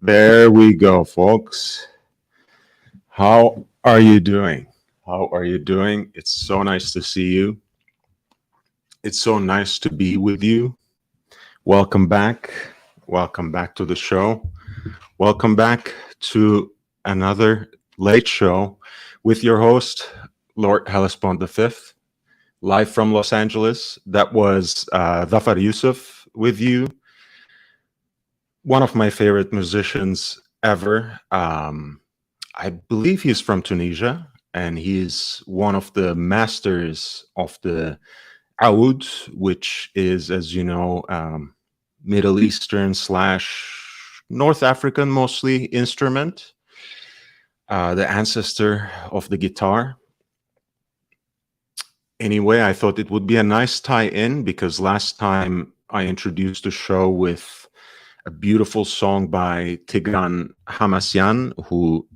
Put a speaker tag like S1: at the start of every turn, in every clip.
S1: There we go, folks. How are you doing? How are you doing? It's so nice to see you. It's so nice to be with you. Welcome back. Welcome back to the show. Welcome back to another late show with your host, Lord Hellespont V, live from Los Angeles. That was Dhafar Yusuf with you. One of my favorite musicians ever. I believe he's from Tunisia, and he's one of the masters of the oud, which is, as you know, Middle Eastern / North African mostly instrument, the ancestor of the guitar. Anyway, I thought it would be a nice tie-in because last time I introduced the show with a beautiful song by Tigran Hamasyan, who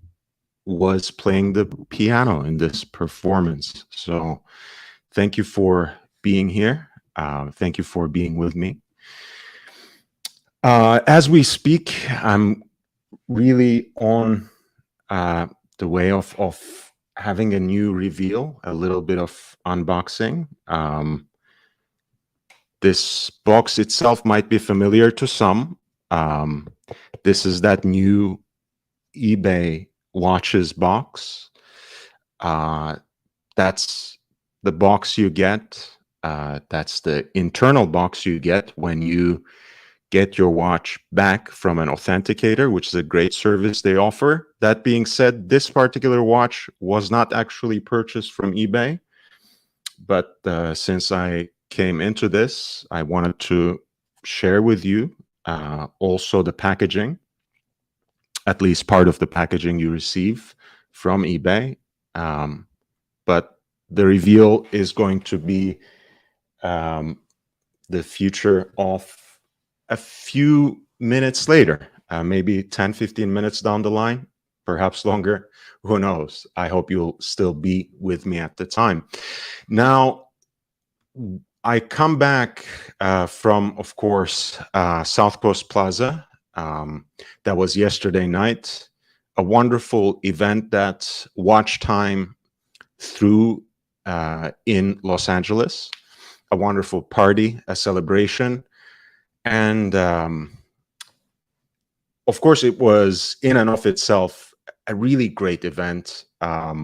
S1: was playing the piano in this performance. So thank you for being here. Thank you for being with me. As we speak, I'm really on the way of having a new reveal, a little bit of unboxing. This box itself might be familiar to some. This is that new eBay watches box. That's the box you get. That's the internal box you get when you get your watch back from an authenticator, which is a great service they offer. That being said, this particular watch was not actually purchased from eBay, but since I came into this, I wanted to share with you also the packaging, at least part of the packaging you receive from eBay. But the reveal is going to be the future of a few minutes later, maybe 10, 15 minutes down the line, perhaps longer, who knows? I hope you'll still be with me at the time. Now, I come back from, of course, South Coast Plaza. That was yesterday night, a wonderful event that Watch Time threw in Los Angeles, a wonderful party, a celebration. And of course, it was in and of itself a really great event, a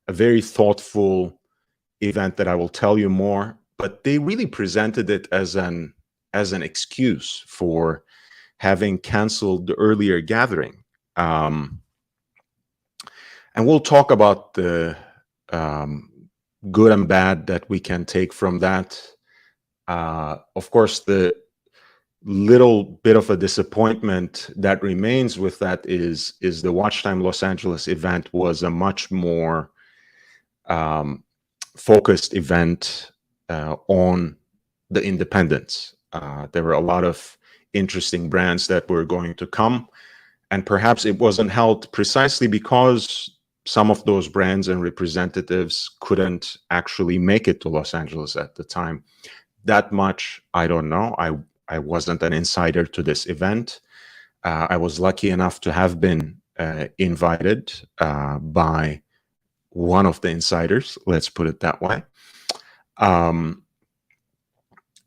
S1: very thoughtful event that I will tell you more. But they really presented it as an excuse for having canceled the earlier gathering. And we'll talk about the good and bad that we can take from that. Of course, the little bit of a disappointment that remains with that is the Watch Time Los Angeles event was a much more focused event on the independents. There were a lot of interesting brands that were going to come, and perhaps it wasn't held precisely because some of those brands and representatives couldn't actually make it to Los Angeles at the time. That much I don't know. I wasn't an insider to this event. I was lucky enough to have been invited by one of the insiders, let's put it that way.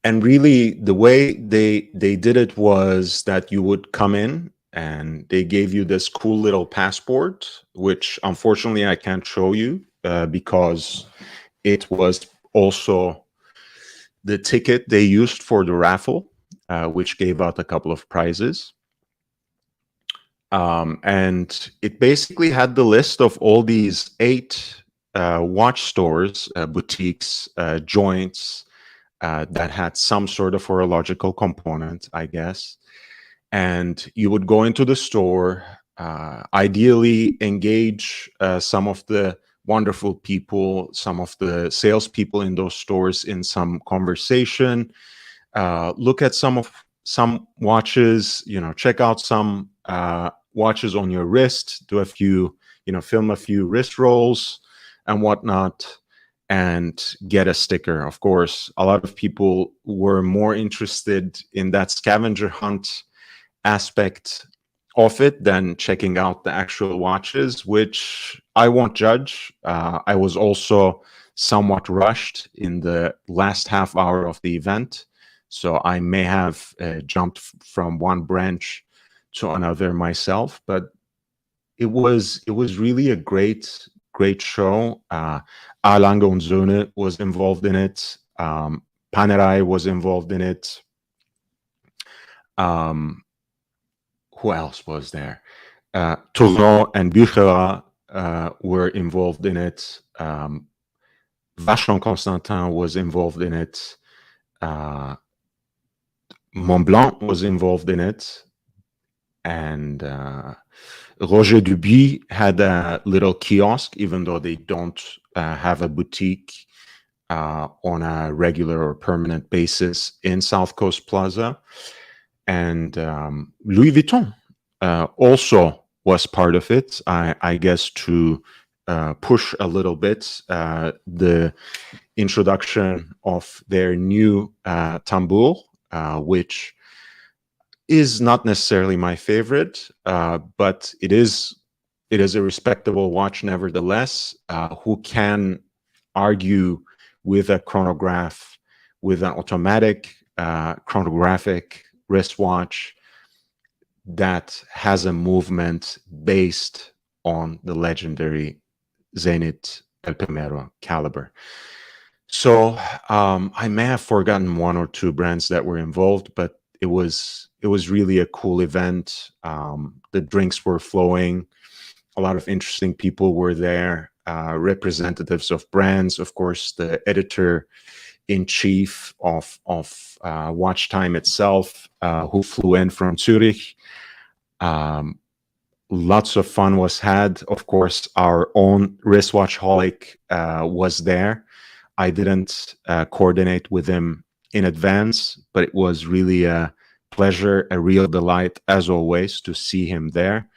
S1: And really, the way they did it was that you would come in and they gave you this cool little passport, which unfortunately I can't show you because it was also the ticket they used for the raffle, which gave out a couple of prizes. And it basically had the list of all these 8 watch stores, boutiques, joints that had some sort of horological component, I guess. And you would go into the store, ideally engage some of the wonderful people, some of the salespeople in those stores in some conversation, look at some watches, check out some watches on your wrist, do a few, film a few wrist rolls and whatnot, and get a sticker. Of course, a lot of people were more interested in that scavenger hunt aspect of it than checking out the actual watches, which I won't judge. I was also somewhat rushed in the last half hour of the event, so I may have jumped from one branch to another myself, but it was really a great show. Erlanger und Söhne was involved in it. Panerai was involved in it. Who else was there? Tournon and Bucherat were involved in it. Vacheron Constantin was involved in it. Montblanc was involved in it. And Roger Dubuis had a little kiosk, even though they don't have a boutique on a regular or permanent basis in South Coast Plaza. And Louis Vuitton also was part of it, I guess, to push a little bit the introduction of their new tambour, which is not necessarily my favorite, but it is a respectable watch nevertheless. Who can argue with a chronograph, with an automatic chronographic wristwatch that has a movement based on the legendary Zenith El Primero caliber? So I may have forgotten one or two brands that were involved, but it was really a cool event. The drinks were flowing. A lot of interesting people were there, representatives of brands, of course, the editor-in-chief of Watch Time itself, who flew in from Zurich. Lots of fun was had. Of course, our own wristwatchholic was there. I didn't coordinate with him in advance, but it was really a pleasure, a real delight, as always, to see him there.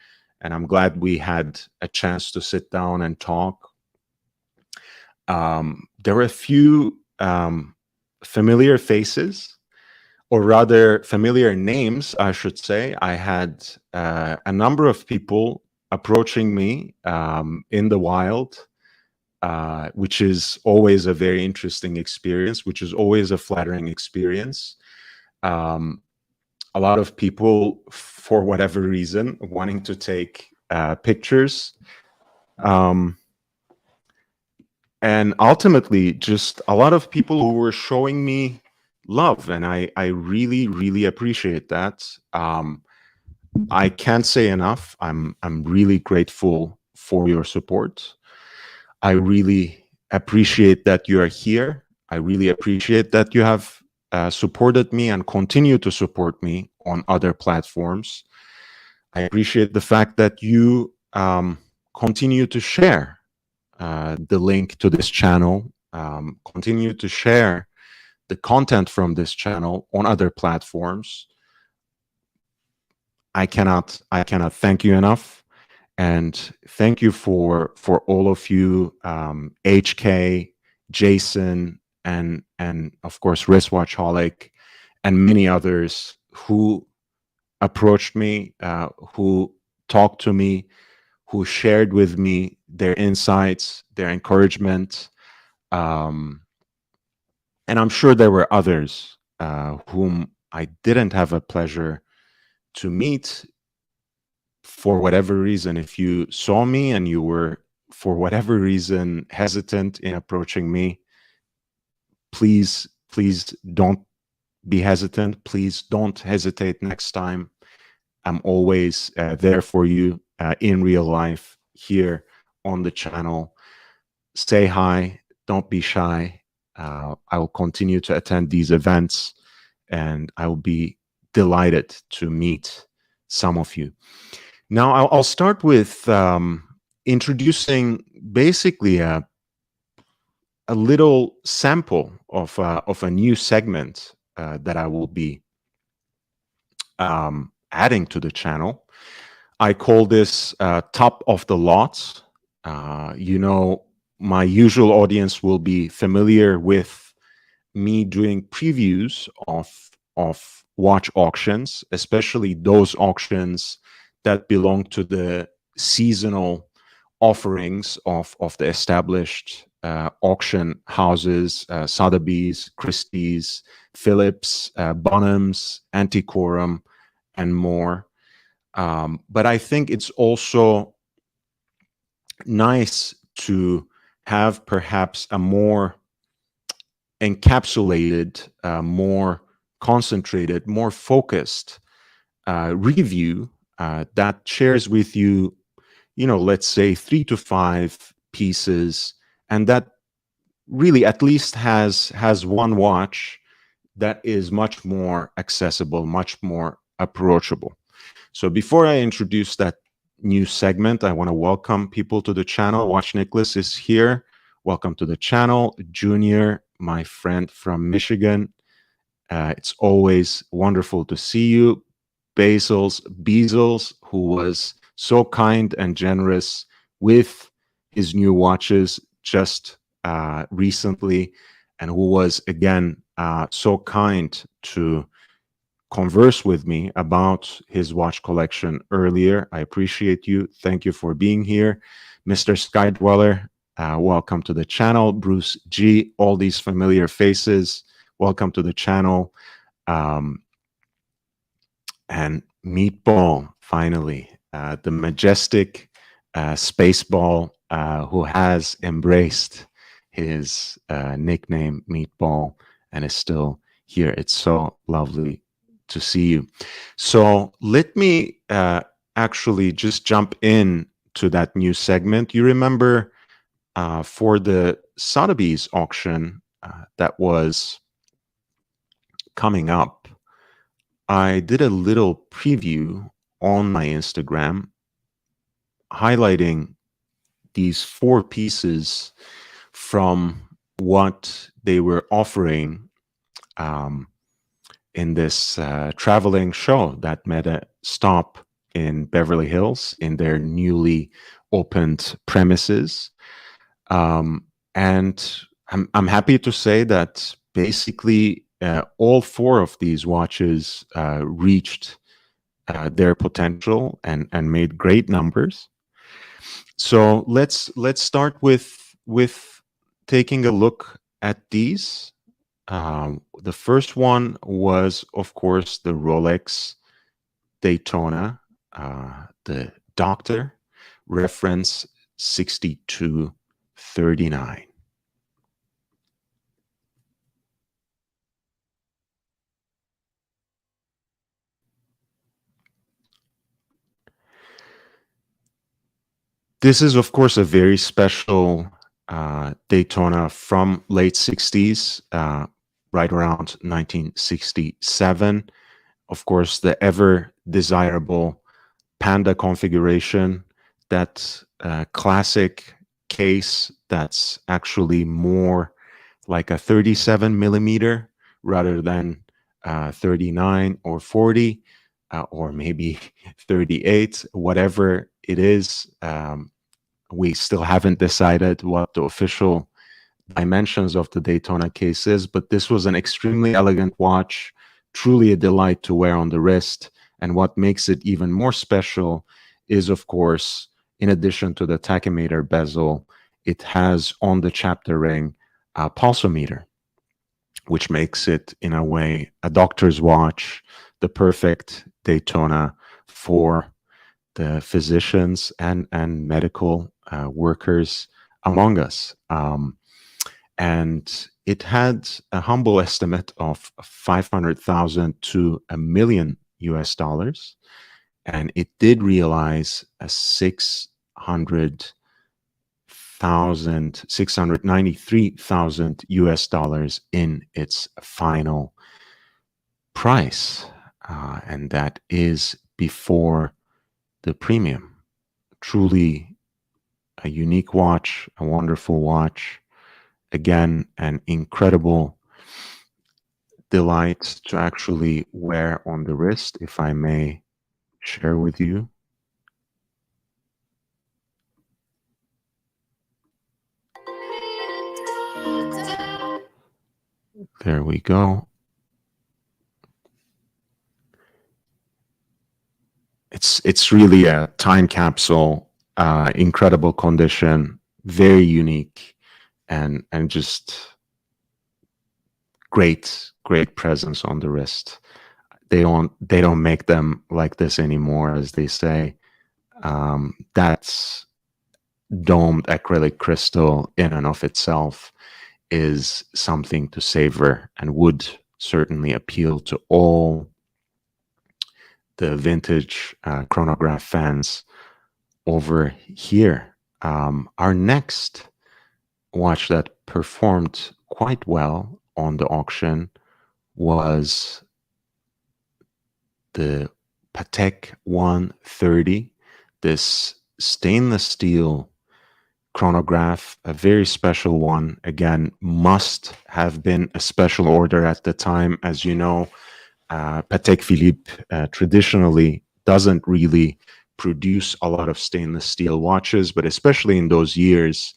S1: And I'm glad we had a chance to sit down and talk. There were a few familiar faces, or rather familiar names, I should say. I had a number of people approaching me in the wild, which is always a very interesting experience, which is always a flattering experience. A lot of people, for whatever reason, wanting to take pictures. And ultimately, just a lot of people who were showing me love, and I really, really appreciate that. I can't say enough. I'm really grateful for your support. I really appreciate that you are here. I really appreciate that you have supported me and continue to support me on other platforms. I appreciate the fact that you continue to share the link to this channel, continue to share the content from this channel on other platforms. I cannot thank you enough, and thank you for all of you, HK, Jason, and of course Wristwatchholic, and many others who approached me, who talked to me, who shared with me their insights, their encouragement. And I'm sure there were others whom I didn't have a pleasure to meet for whatever reason. If you saw me and you were, for whatever reason, hesitant in approaching me, please don't be hesitant. Please don't hesitate next time. I'm always there for you in real life here on the channel. say hi. Don't be shy. I will continue to attend these events, and I will be delighted to meet some of you. Now, I'll start with introducing basically a little sample of a new segment that I will be adding to the channel. I call this Top of the Lot. You know, my usual audience will be familiar with me doing previews of watch auctions, especially those auctions that belong to the seasonal offerings of the established auction houses, Sotheby's, Christie's, Phillips, Bonhams, Antiquorum, and more. But I think it's also nice to have perhaps a more encapsulated, more concentrated, more focused review that shares with you, let's say 3 to 5 pieces, and that really at least has one watch that is much more accessible, much more approachable. So before I introduce that new segment, I want to welcome people to the channel. Watch Nicholas is here. Welcome to the channel. Junior, my friend from Michigan. It's always wonderful to see you. Bezos, who was so kind and generous with his new watches just recently, and who was again so kind to converse with me about his watch collection earlier. I appreciate you. Thank you for being here. Mr. Skydweller, welcome to the channel. Bruce G, all these familiar faces, welcome to the channel. And Meatball, finally, the majestic Spaceball who has embraced his nickname Meatball and is still here. It's so lovely to see you. So let me actually just jump in to that new segment. You remember for the Sotheby's auction that was coming up, I did a little preview on my Instagram highlighting these 4 pieces from what they were offering in this traveling show that made a stop in Beverly Hills in their newly opened premises. And I'm happy to say that basically all 4 of these watches reached their potential and made great numbers. So let's start with taking a look at these. The first one was, of course, the Rolex Daytona, the Doctor reference 6239. This is, of course, a very special Daytona from late 60s, right around 1967. Of course, the ever desirable Panda configuration, that classic case that's actually more like a 37 millimeter rather than 39 or 40 or maybe 38, whatever it is. We still haven't decided what the official dimensions of the Daytona case is, but this was an extremely elegant watch, truly a delight to wear on the wrist. And what makes it even more special is, of course, in addition to the tachymeter bezel, it has on the chapter ring a pulsometer, which makes it, in a way, a doctor's watch, the perfect Daytona for the physicians and medical workers among us. And it had a humble estimate of 500,000 to $1 million US, and it did realize a $693,000 US dollars in its final price. And that is before the premium. Truly a unique watch, a wonderful watch. Again, an incredible delight to actually wear on the wrist, if I may share with you. There we go. It's really a time capsule, incredible condition, very unique, and just great presence on the wrist. They don't make them like this anymore, as they say. That's domed acrylic crystal in and of itself is something to savor and would certainly appeal to all the vintage chronograph fans over here. Our next watch that performed quite well on the auction was the Patek 130, this stainless steel chronograph, a very special one. Again, must have been a special order at the time. As you know, Patek Philippe traditionally doesn't really produce a lot of stainless steel watches, but especially in those years,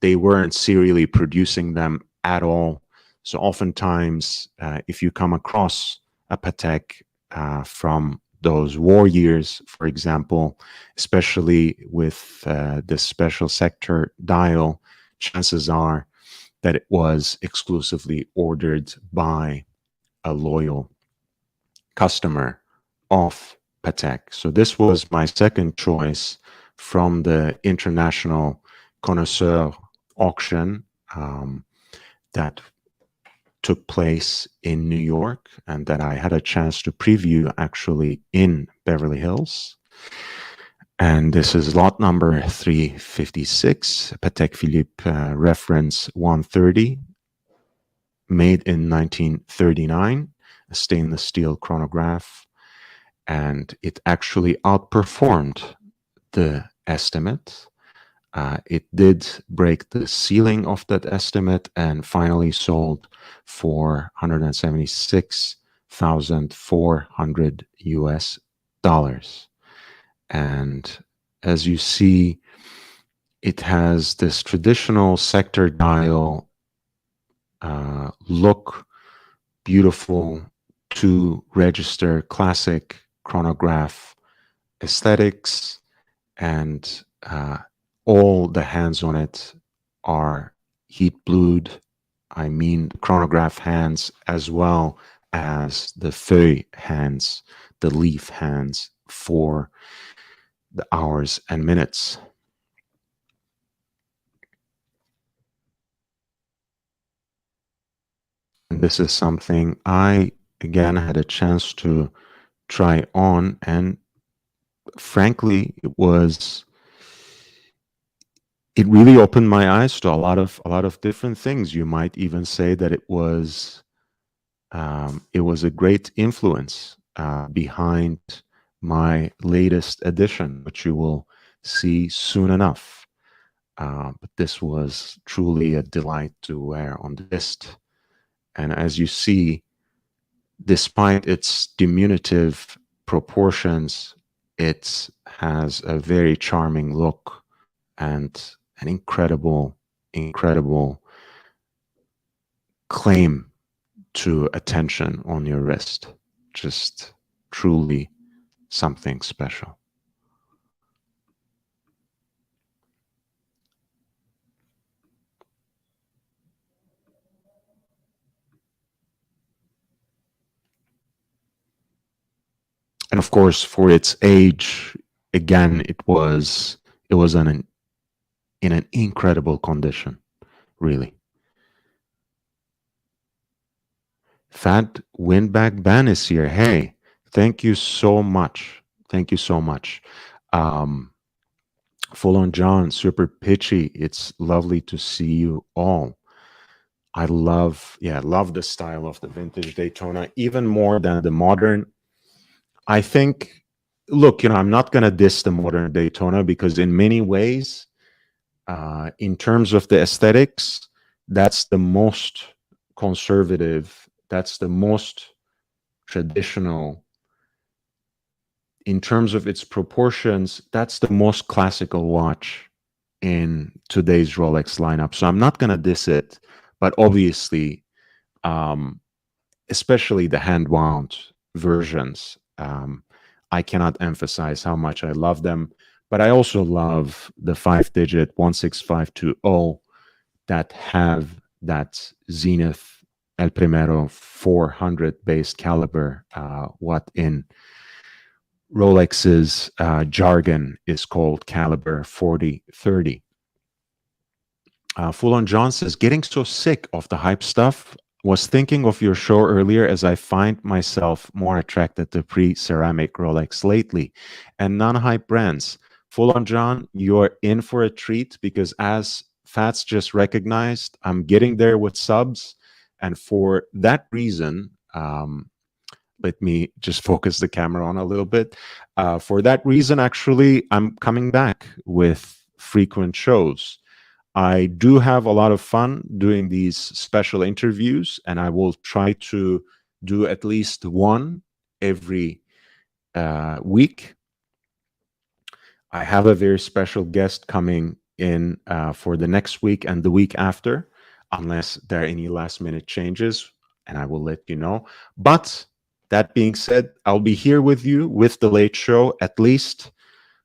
S1: they weren't serially producing them at all. So oftentimes, if you come across a Patek from those war years, for example, especially with the special sector dial, chances are that it was exclusively ordered by a loyal customer of Patek. So this was my second choice from the International Connoisseur auction that took place in New York and that I had a chance to preview actually in Beverly Hills. And this is lot number 356, Patek Philippe reference 130, made in 1939, a stainless steel chronograph. And it actually outperformed the estimate. It did break the ceiling of that estimate and finally sold for $176,400 US dollars. And as you see, it has this traditional sector dial look, beautiful to register classic chronograph aesthetics, and all the hands on it are heat blued. I mean, chronograph hands as well as the feuille hands, the leaf hands for the hours and minutes. And this is something I, again, had a chance to try on, and frankly, it really opened my eyes to a lot of different things. You might even say that it was a great influence behind my latest edition, which you will see soon enough. But this was truly a delight to wear on the wrist. And as you see, despite its diminutive proportions, it has a very charming look and an incredible claim to attention on your wrist. Just truly something special. And of course, for its age, again, it was in an incredible condition, really. Fat Windback Ban is here. Hey, thank you so much. Thank you so much. Full on John, super pitchy. It's lovely to see you all. I love the style of the vintage Daytona even more than the modern. I think, look, I'm not going to diss the modern Daytona because in many ways, in terms of the aesthetics, that's the most conservative, that's the most traditional. In terms of its proportions, that's the most classical watch in today's Rolex lineup. So I'm not going to diss it, but obviously, um, especially the hand wound versions, I cannot emphasize how much I love them. But I also love the 5-digit 16520 that have that Zenith El Primero 400 based caliber, what in Rolex's jargon is called caliber 4030. Full on John says, getting so sick of the hype stuff. Was thinking of your show earlier as I find myself more attracted to pre-ceramic Rolex lately and non-hype brands. Full on John, you're in for a treat because as Fats just recognized, I'm getting there with subs. And for that reason, let me just focus the camera on a little bit. For that reason, actually, I'm coming back with frequent shows. I do have a lot of fun doing these special interviews, and I will try to do at least one every week. I have a very special guest coming in for the next week and the week after, unless there are any last minute changes, and I will let you know. But that being said, I'll be here with you with the late show at least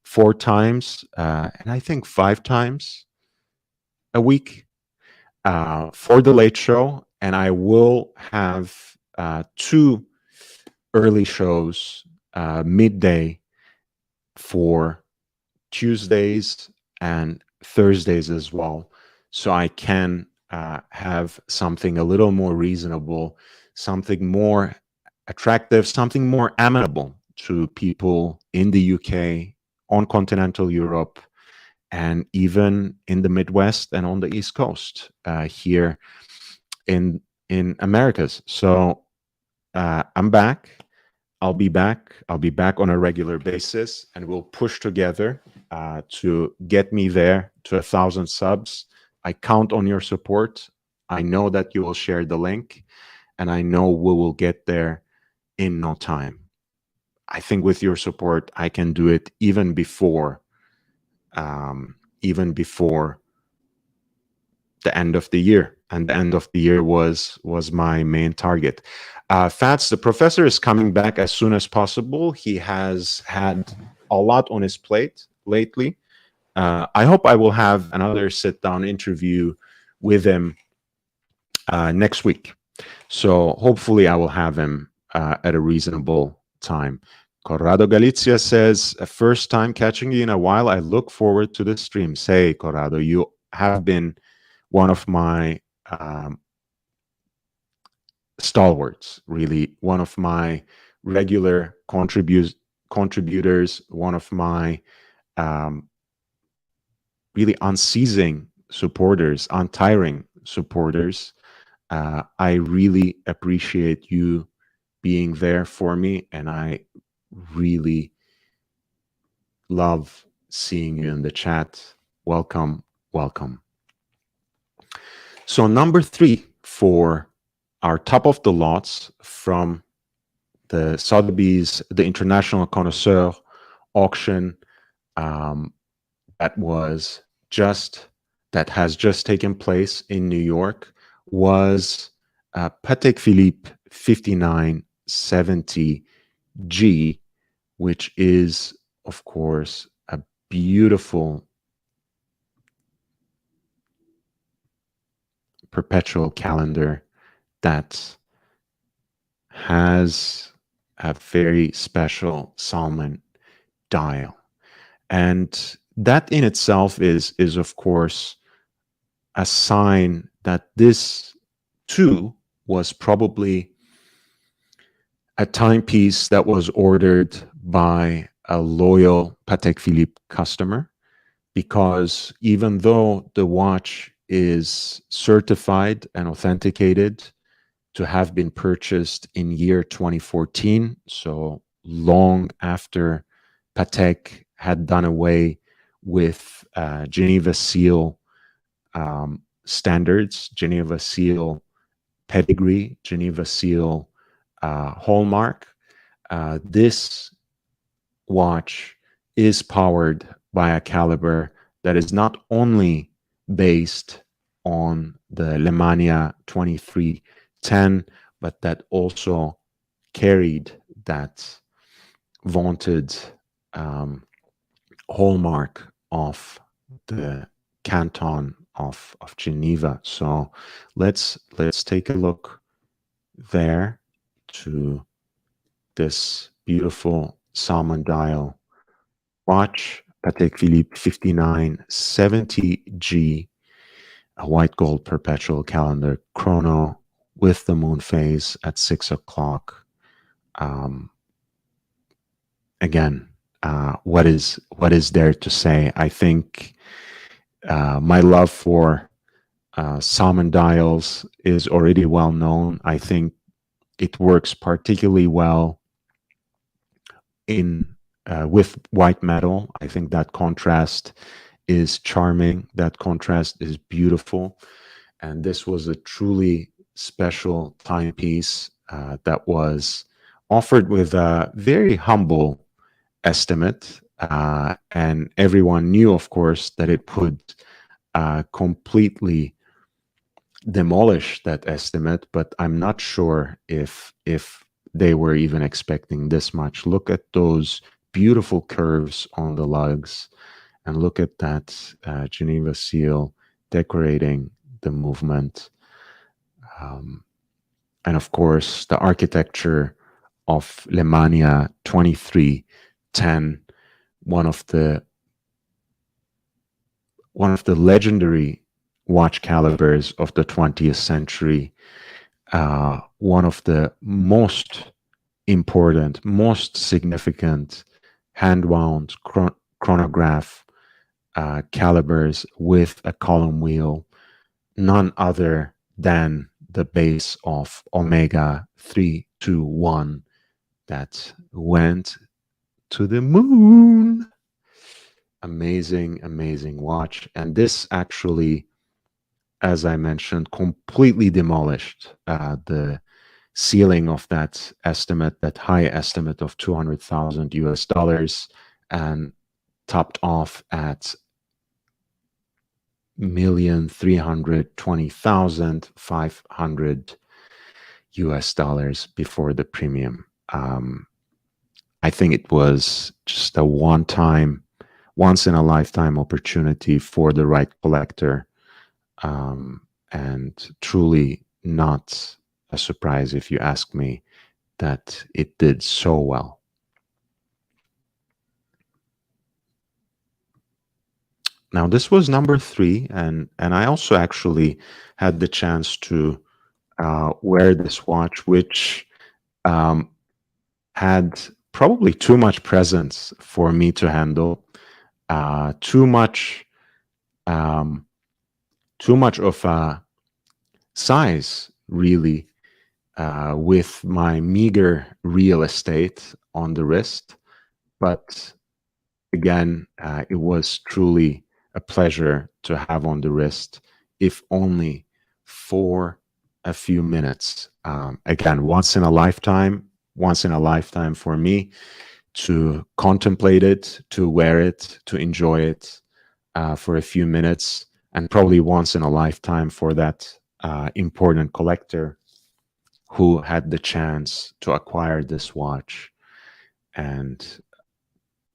S1: 4 times, and I think 5 times a week for the late show. And I will have 2 early shows midday for Tuesdays and Thursdays as well. So I can have something a little more reasonable, something more attractive, something more amenable to people in the UK, on continental Europe, and even in the Midwest and on the East Coast here in Americas. So I'm back. I'll be back. I'll be back on a regular basis, and we'll push together to get me there to 1,000 subs. I count on your support. I know that you will share the link, and I know we will get there in no time. I think with your support, I can do it even before the end of the year, and the end of the year was my main target. Fats, the professor is coming back as soon as possible. He has had a lot on his plate lately. I hope I will have another sit-down interview with him next week. So hopefully I will have him at a reasonable time. Corrado Galizia says, first time catching you in a while. I look forward to the stream. Say, Corrado, you have been one of my stalwarts, really, one of my regular contributors, one of my really unceasing supporters, untiring supporters. I really appreciate you being there for me, and I really love seeing you in the chat. Welcome, welcome. So number 3 for our top of the lots from the Sotheby's, the International Connoisseur auction that has just taken place in New York was Patek Philippe 5970G, which is, of course, a beautiful perpetual calendar that has a very special Salmon dial. And that in itself is of course, a sign that this too was probably a timepiece that was ordered by a loyal Patek Philippe customer. because even though the watch is certified and authenticated to have been purchased in year 2014, so long after Patek had done away with Geneva Seal standards, Geneva Seal pedigree, Geneva Seal hallmark, this watch is powered by a caliber that is not only based on the Lemania 2310, but that also carried that vaunted hallmark of the canton of Geneva. So let's take a look there to this beautiful salmon dial watch, Patek Philippe 5970G, a white gold perpetual calendar chrono with the moon phase at 6 o'clock. Again, what is there to say? I think my love for salmon dials is already well known. I think it works particularly well in with white metal. I think that contrast is charming. That contrast is beautiful. And this was a truly special timepiece that was offered with a very humble estimate. And everyone knew, of course, that it would completely demolish that estimate, but I'm not sure if they were even expecting this much. Look at those beautiful curves on the lugs, and look at that Geneva seal decorating the movement. And of course, the architecture of Lemania 2310, one of the legendary watch calibers of the 20th century, one of the most important, most significant hand-wound chronograph calibers with a column wheel, none other than the base of Omega 321 that went to the moon. Amazing, amazing watch. And this actually, as I mentioned, completely demolished the ceiling of that estimate, that high estimate of 200,000 US dollars, and topped off at 1,320,500 US dollars before the premium. I think it was just a once in a lifetime opportunity for the right collector, and truly not a surprise, if you ask me, that it did so well. Now, this was number 3, and I also actually had the chance to wear this watch, which had probably too much presence for me to handle, too much of a size, really, with my meager real estate on the wrist. But again, it was truly a pleasure to have on the wrist, if only for a few minutes. Again, once in a lifetime for me to contemplate it, to wear it, to enjoy it for a few minutes, and probably once in a lifetime for that important collector who had the chance to acquire this watch. And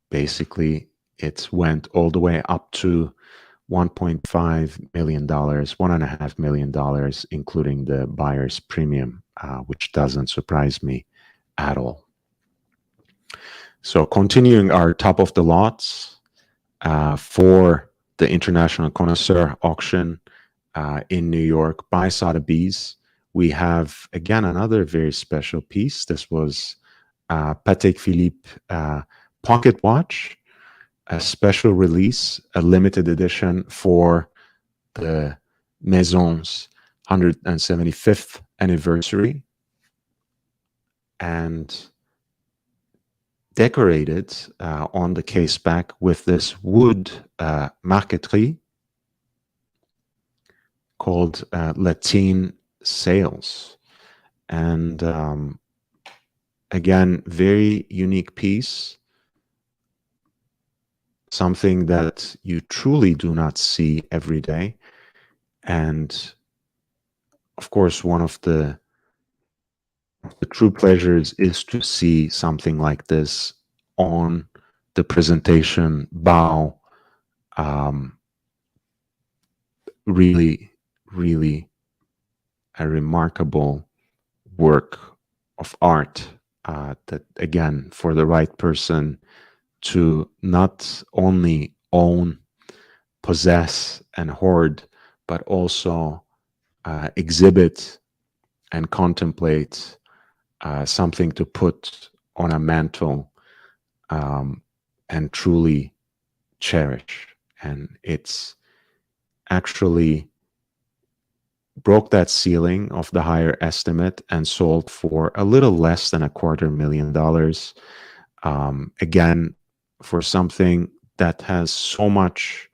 S1: basically, it went all the way up to $1.5 million, $1.5 million, including the buyer's premium, which doesn't surprise me at all. So continuing our top of the lots for the International Connoisseur Auction in New York by Sotheby's, we have, again, another very special piece. This was Patek Philippe pocket watch, a special release, a limited edition for the Maison's 175th anniversary, and decorated on the case back with this wood marqueterie called Latine Sails. And again, very unique piece, something that you truly do not see every day. And of course, one of the true pleasures is to see something like this on the presentation bow. Really, really a remarkable work of art that, again, for the right person to not only own, possess, and hoard, but also exhibit and contemplate, something to put on a mantle and truly cherish. And it's actually broke that ceiling of the higher estimate and sold for a little less than $250,000. Again, for something that has so much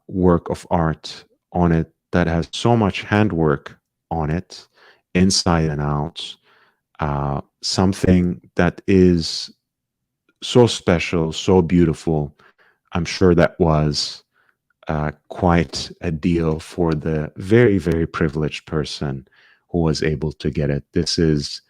S1: work of art on it, that has so much handwork on it, inside and out, something that is so special, so beautiful. I'm sure that was quite a deal for the very, very privileged person who was able to get it. This is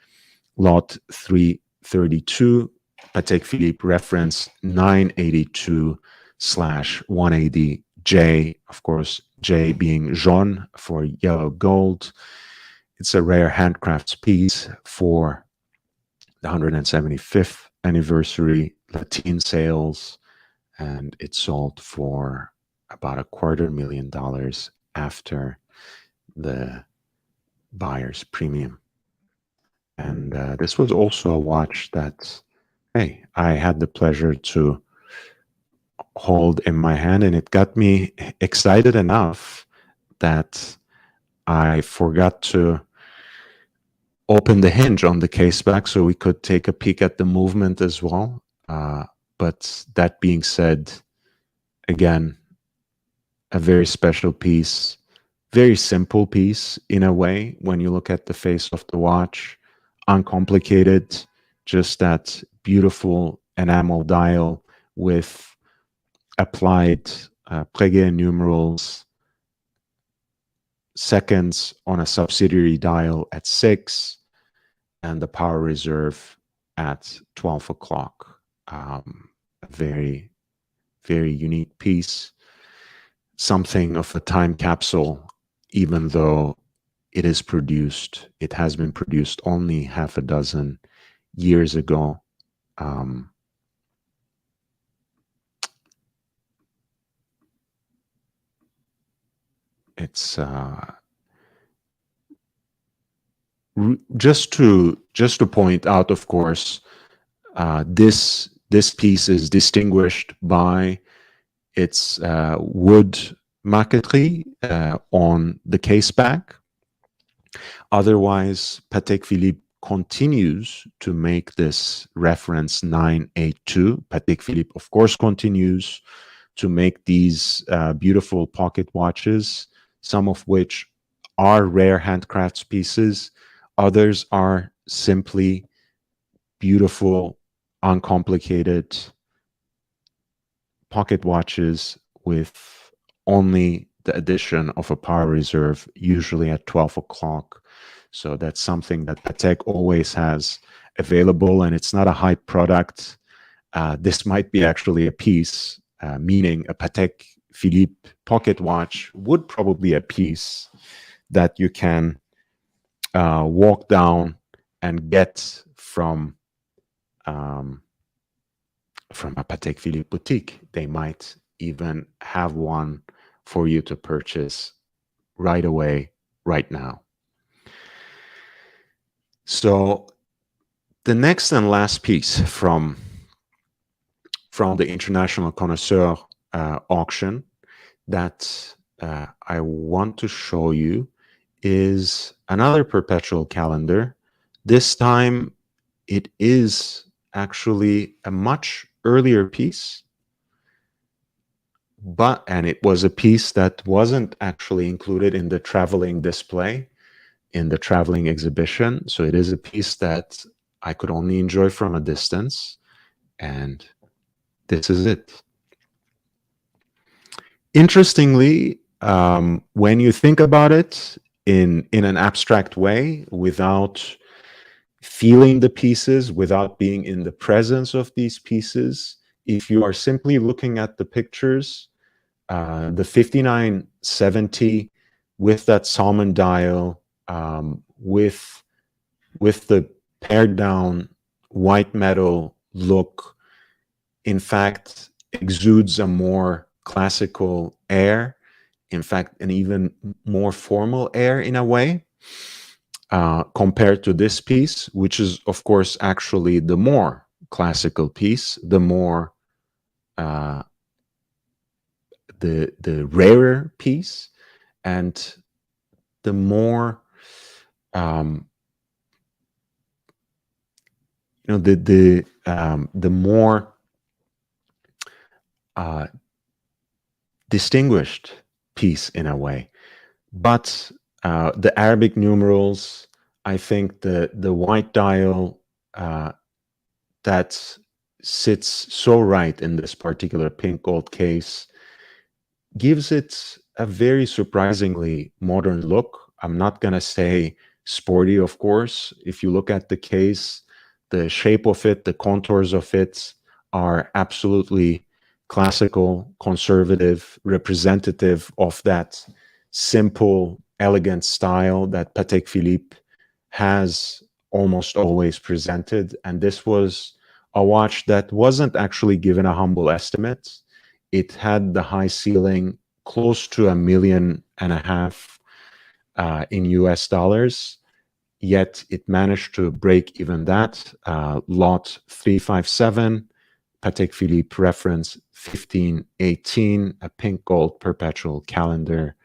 S1: lot 332, Patek Philippe reference 982/180J, of course, J being jaune for yellow gold. It's a rare handcrafts piece for the 175th anniversary, Latine sales, and it sold for about $250,000 after the buyer's premium. And this was also a watch that, hey, I had the pleasure to hold in my hand, and it got me excited enough that I forgot to open the hinge on the case back so we could take a peek at the movement as well. But that being said, again, a very special piece, very simple piece in a way when you look at the face of the watch, uncomplicated, just that beautiful enamel dial with applied Breguet numerals, seconds on a subsidiary dial at 6, and the power reserve at 12 o'clock. A very, very unique piece. Something of a time capsule, even though it has been produced only half a dozen years ago. It's just to point out, of course, this piece is distinguished by its wood marqueterie on the case back. Otherwise, Patek Philippe continues to make this reference 982. Patek Philippe, of course, continues to make these beautiful pocket watches, some of which are rare handcrafts pieces. Others are simply beautiful, uncomplicated pocket watches with only the addition of a power reserve, usually at 12 o'clock. So that's something that Patek always has available, and it's not a hype product. This might be actually a piece, meaning a Patek Philippe pocket watch would probably a piece that you can walk down and get from a Patek Philippe boutique. They might even have one for you to purchase right away, right now. So the next and last piece from from the International Connoisseur auction that I want to show you is another perpetual calendar. This time it is actually a much earlier piece, and it was a piece that wasn't actually included in the traveling display, in the traveling exhibition. So it is a piece that I could only enjoy from a distance, and this is it. Interestingly, when you think about it in an abstract way, without feeling the pieces, without being in the presence of these pieces, if you are simply looking at the pictures, the 5970 with that salmon dial, with the pared down white metal look, in fact, exudes a more classical air, in fact, an even more formal air in a way, compared to this piece, which is, of course, actually the more classical piece, the more the rarer piece, and the more the more distinguished piece in a way. But the Arabic numerals, I think the white dial that sits so right in this particular pink gold case gives it a very surprisingly modern look. I'm not going to say sporty, of course. If you look at the case, the shape of it, the contours of it are absolutely classical, conservative, representative of that simple, elegant style that Patek Philippe has almost always presented. And this was a watch that wasn't actually given a humble estimate. It had the high ceiling close to $1.5 million in US dollars, yet it managed to break even that. Lot 357, Patek Philippe reference 1518, a pink gold perpetual calendar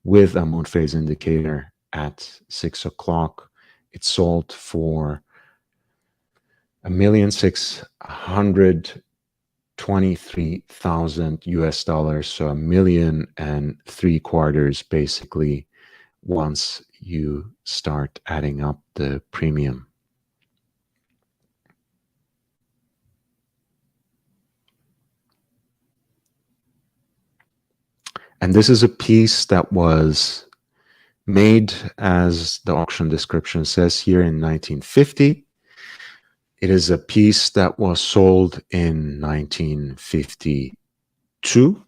S1: with a moon phase indicator at 6 o'clock. It sold for $1,623,000 US dollars, so $1.75 million basically, once you start adding up the premium. And this is a piece that was made, as the auction description says here, in 1950. It is a piece that was sold in 1952.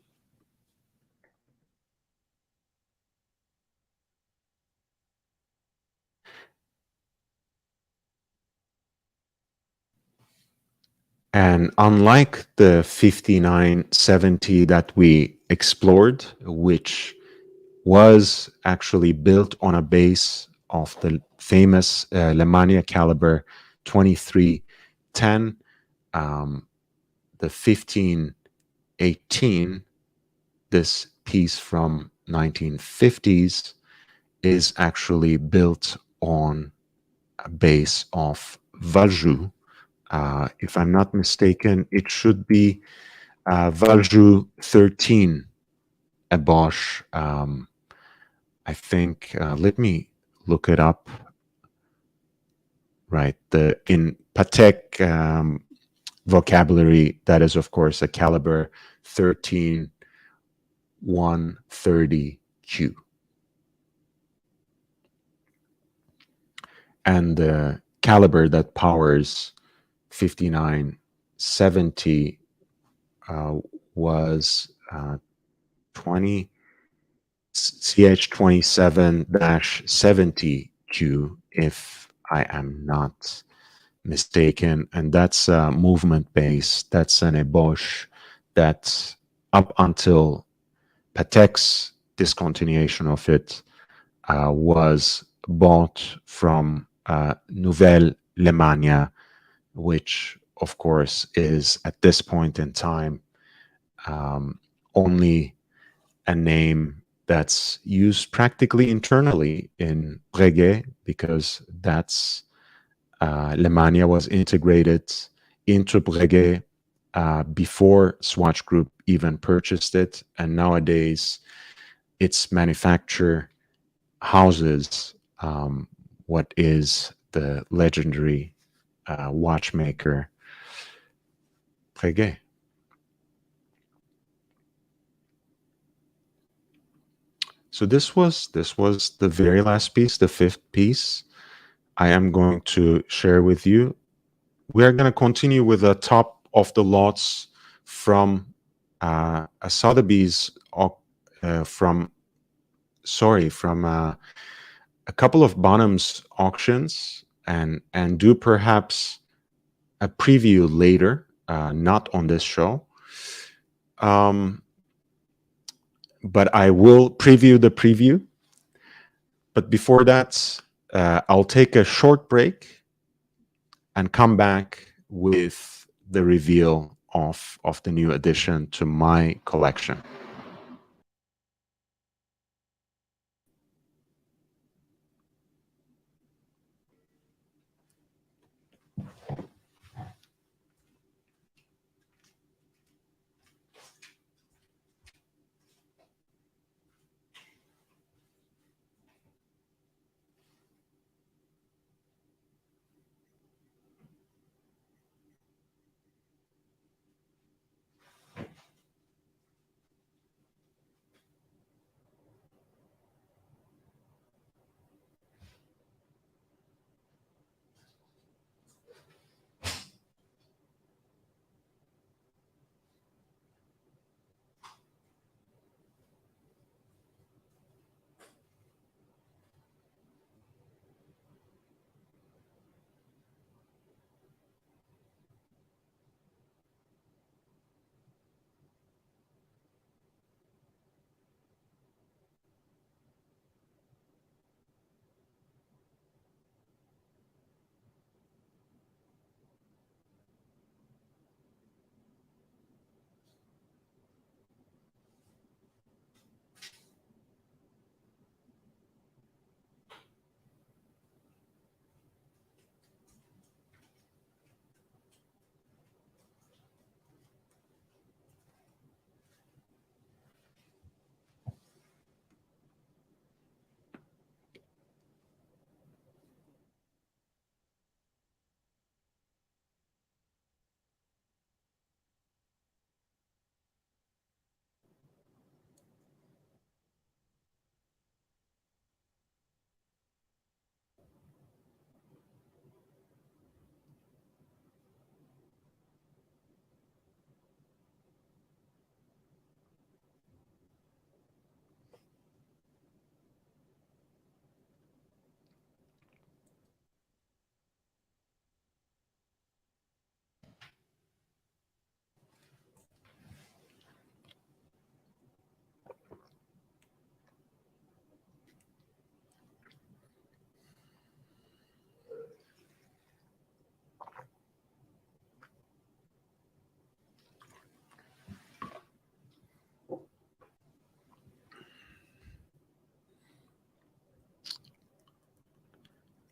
S1: And unlike the 5970 that we explored, which was actually built on a base of the famous Lemania caliber 2310, the 1518, this piece from 1950s, is actually built on a base of Valjoux. If I'm not mistaken, it should be Valjoux 13, a Bosch. I think, let me look it up. Right, in Patek vocabulary, that is, of course, a caliber 13 130Q. And the caliber that powers 5970 was 20 CH27-70Q, if I am not mistaken. And that's a movement base. That's an Eboche that, up until Patek's discontinuation of it, was bought from Nouvelle Lemania, which of course, is at this point in time only a name that's used practically internally in Breguet, because that's Lemania was integrated into Breguet before Swatch Group even purchased it, and nowadays its manufacturer houses what is the legendary watchmaker Breguet. So this was the very last piece, the fifth piece I am going to share with you. We are going to continue with the top of the lots from a Sotheby's from a couple of Bonhams auctions, and do perhaps a preview later, not on this show. But I will preview the preview. But before that, I'll take a short break and come back with the reveal of the new addition to my collection.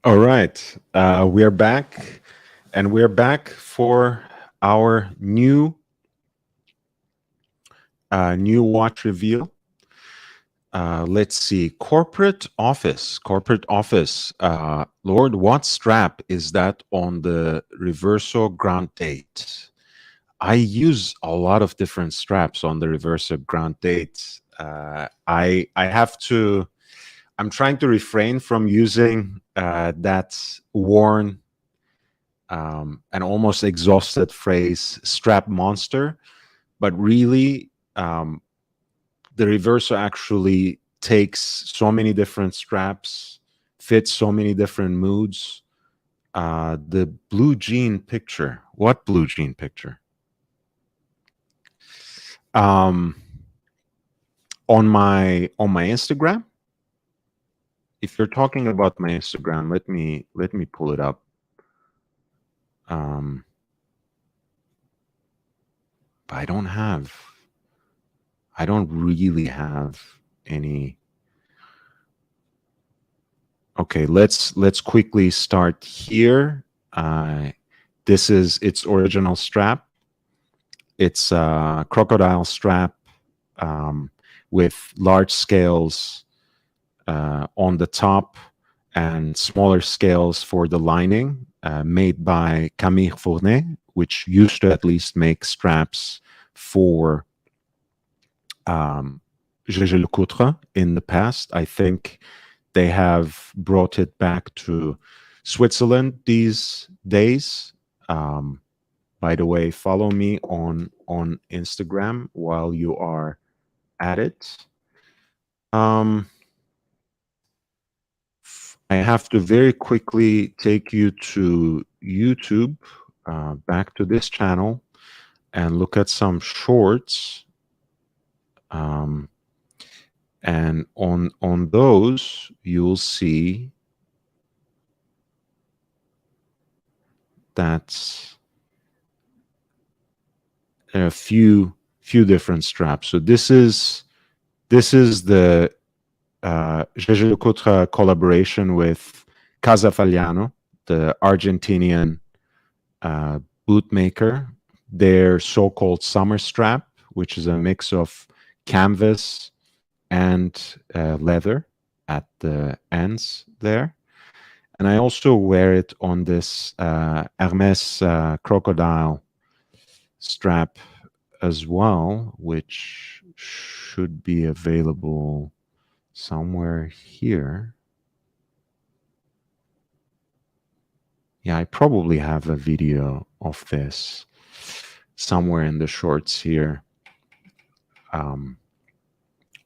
S1: All right, we are back, and we're back for our new watch reveal. Let's see, corporate office. Lord, what strap is that on the Reverso Grand Date? I use a lot of different straps on the Reverso Grand Date. I have to. I'm trying to refrain from using that worn and almost exhausted phrase "strap monster," but really, the Reverso actually takes so many different straps, fits so many different moods. The blue jean picture. What blue jean picture? On my Instagram. If you're talking about my Instagram, let me pull it up. I don't really have any. Okay, let's quickly start here. This is its original strap. It's a crocodile strap with large scales on the top and smaller scales for the lining, made by Camille Fournet, which used to at least make straps for Gégé Lecoutre in the past. I think they have brought it back to Switzerland these days. By the way, follow me on Instagram while you are at it. I have to very quickly take you to YouTube, back to this channel, and look at some shorts. And on those, you'll see that there are a few different straps. So this is the Gégé Lecoutre collaboration with Casa Fagliano, the Argentinian bootmaker. Their so-called summer strap, which is a mix of canvas and leather at the ends there. And I also wear it on this Hermes crocodile strap as well, which should be available somewhere here. Yeah, I probably have a video of this somewhere in the shorts here.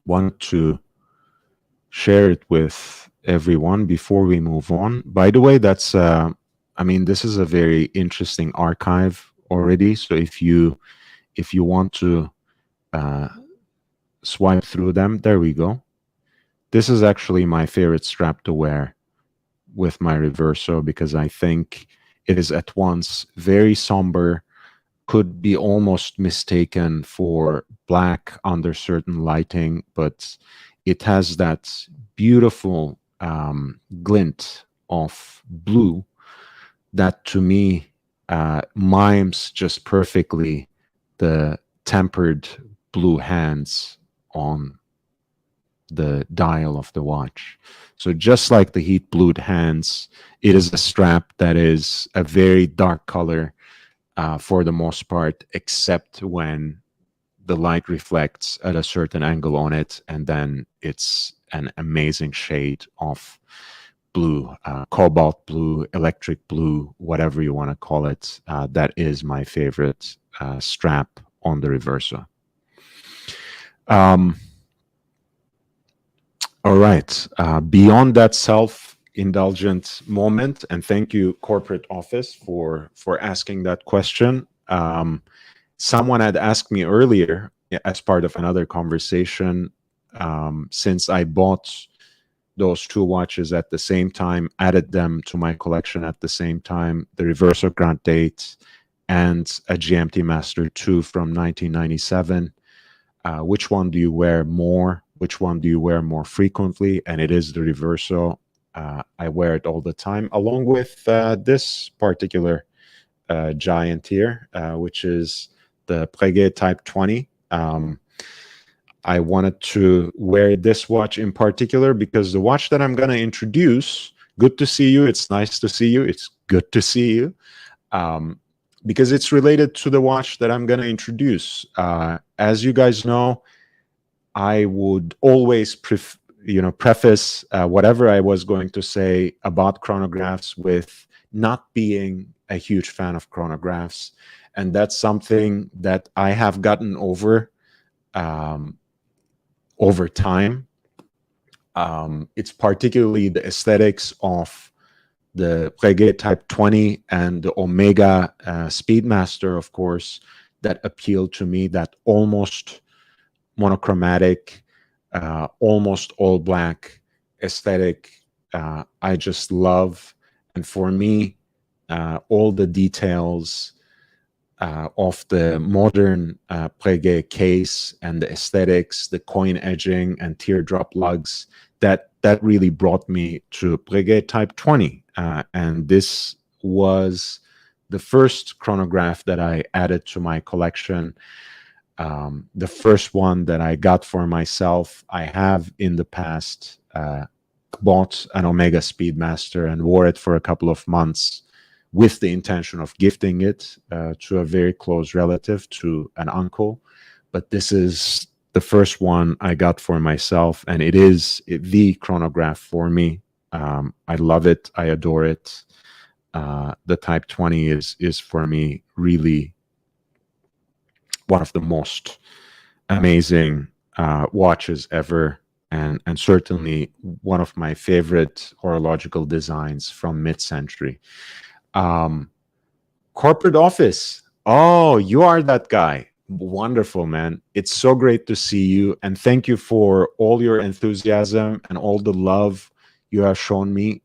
S1: Want to share it with everyone before we move on. By the way, that's I mean, this is a very interesting archive already. So if you want to swipe through them, there we go. This is actually my favorite strap to wear with my Reverso, because I think it is at once very somber, could be almost mistaken for black under certain lighting, but it has that beautiful glint of blue that to me mimes just perfectly the tempered blue hands on the dial of the watch. So just like the heat blued hands, it is a strap that is a very dark color for the most part, except when the light reflects at a certain angle on it, and then it's an amazing shade of blue, cobalt blue, electric blue, whatever you want to call it. That is my favorite strap on the Reverso. All right. Beyond that self-indulgent moment, and thank you, corporate office, for asking that question. Someone had asked me earlier, as part of another conversation, since I bought those two watches at the same time, added them to my collection at the same time, the Reverso Grand Date and a GMT Master 2 from 1997. Which one do you wear more? Which one do you wear more frequently? And it is the Reverso. I wear it all the time, along with this particular giant here, which is the Breguet Type 20. I wanted to wear this watch in particular because the watch that I'm going to introduce, good to see you. It's nice to see you. It's good to see you. Because it's related to the watch that I'm going to introduce. As you guys know, I would always preface whatever I was going to say about chronographs with not being a huge fan of chronographs. And that's something that I have gotten over time. It's particularly the aesthetics of the Breguet Type 20 and the Omega Speedmaster, of course, that appeal to me, that almost monochromatic, almost all black aesthetic. I just love. And for me, all the details of the modern Breguet case and the aesthetics, the coin edging and teardrop lugs, that really brought me to Breguet Type 20. And this was the first chronograph that I added to my collection. The first one that I got for myself. I have in the past bought an Omega Speedmaster and wore it for a couple of months with the intention of gifting it to a very close relative, to an uncle. But this is the first one I got for myself, and it is the chronograph for me. I love it. I adore it. The Type 20 is for me really one of the most amazing watches ever, and certainly one of my favorite horological designs from mid-century. Corporate office. Oh, you are that guy. Wonderful, man. It's so great to see you, and thank you for all your enthusiasm and all the love you have shown me.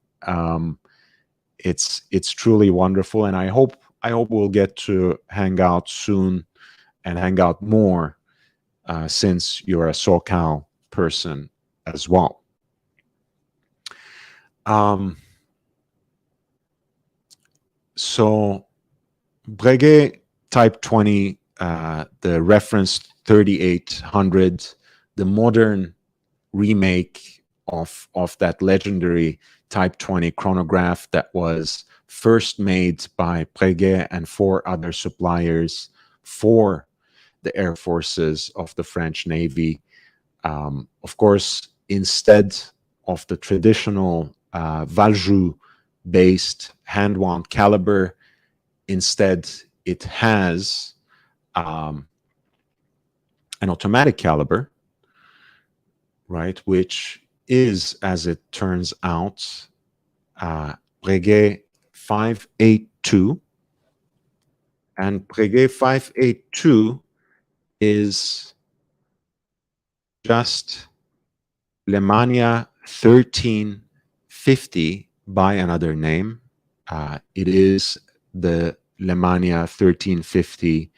S1: It's truly wonderful, and I hope we'll get to hang out soon and hang out more, since you're a SoCal person as well. So Breguet Type 20, the reference 3800, the modern remake of that legendary Type 20 chronograph that was first made by Breguet and 4 other suppliers for the air forces of the French Navy. Of course, instead of the traditional Valjoux-based hand-wound caliber, instead it has an automatic caliber, right, which is, as it turns out, Breguet 582. And Breguet 582 is just Lemania 1350 by another name. It is the Lemania 1350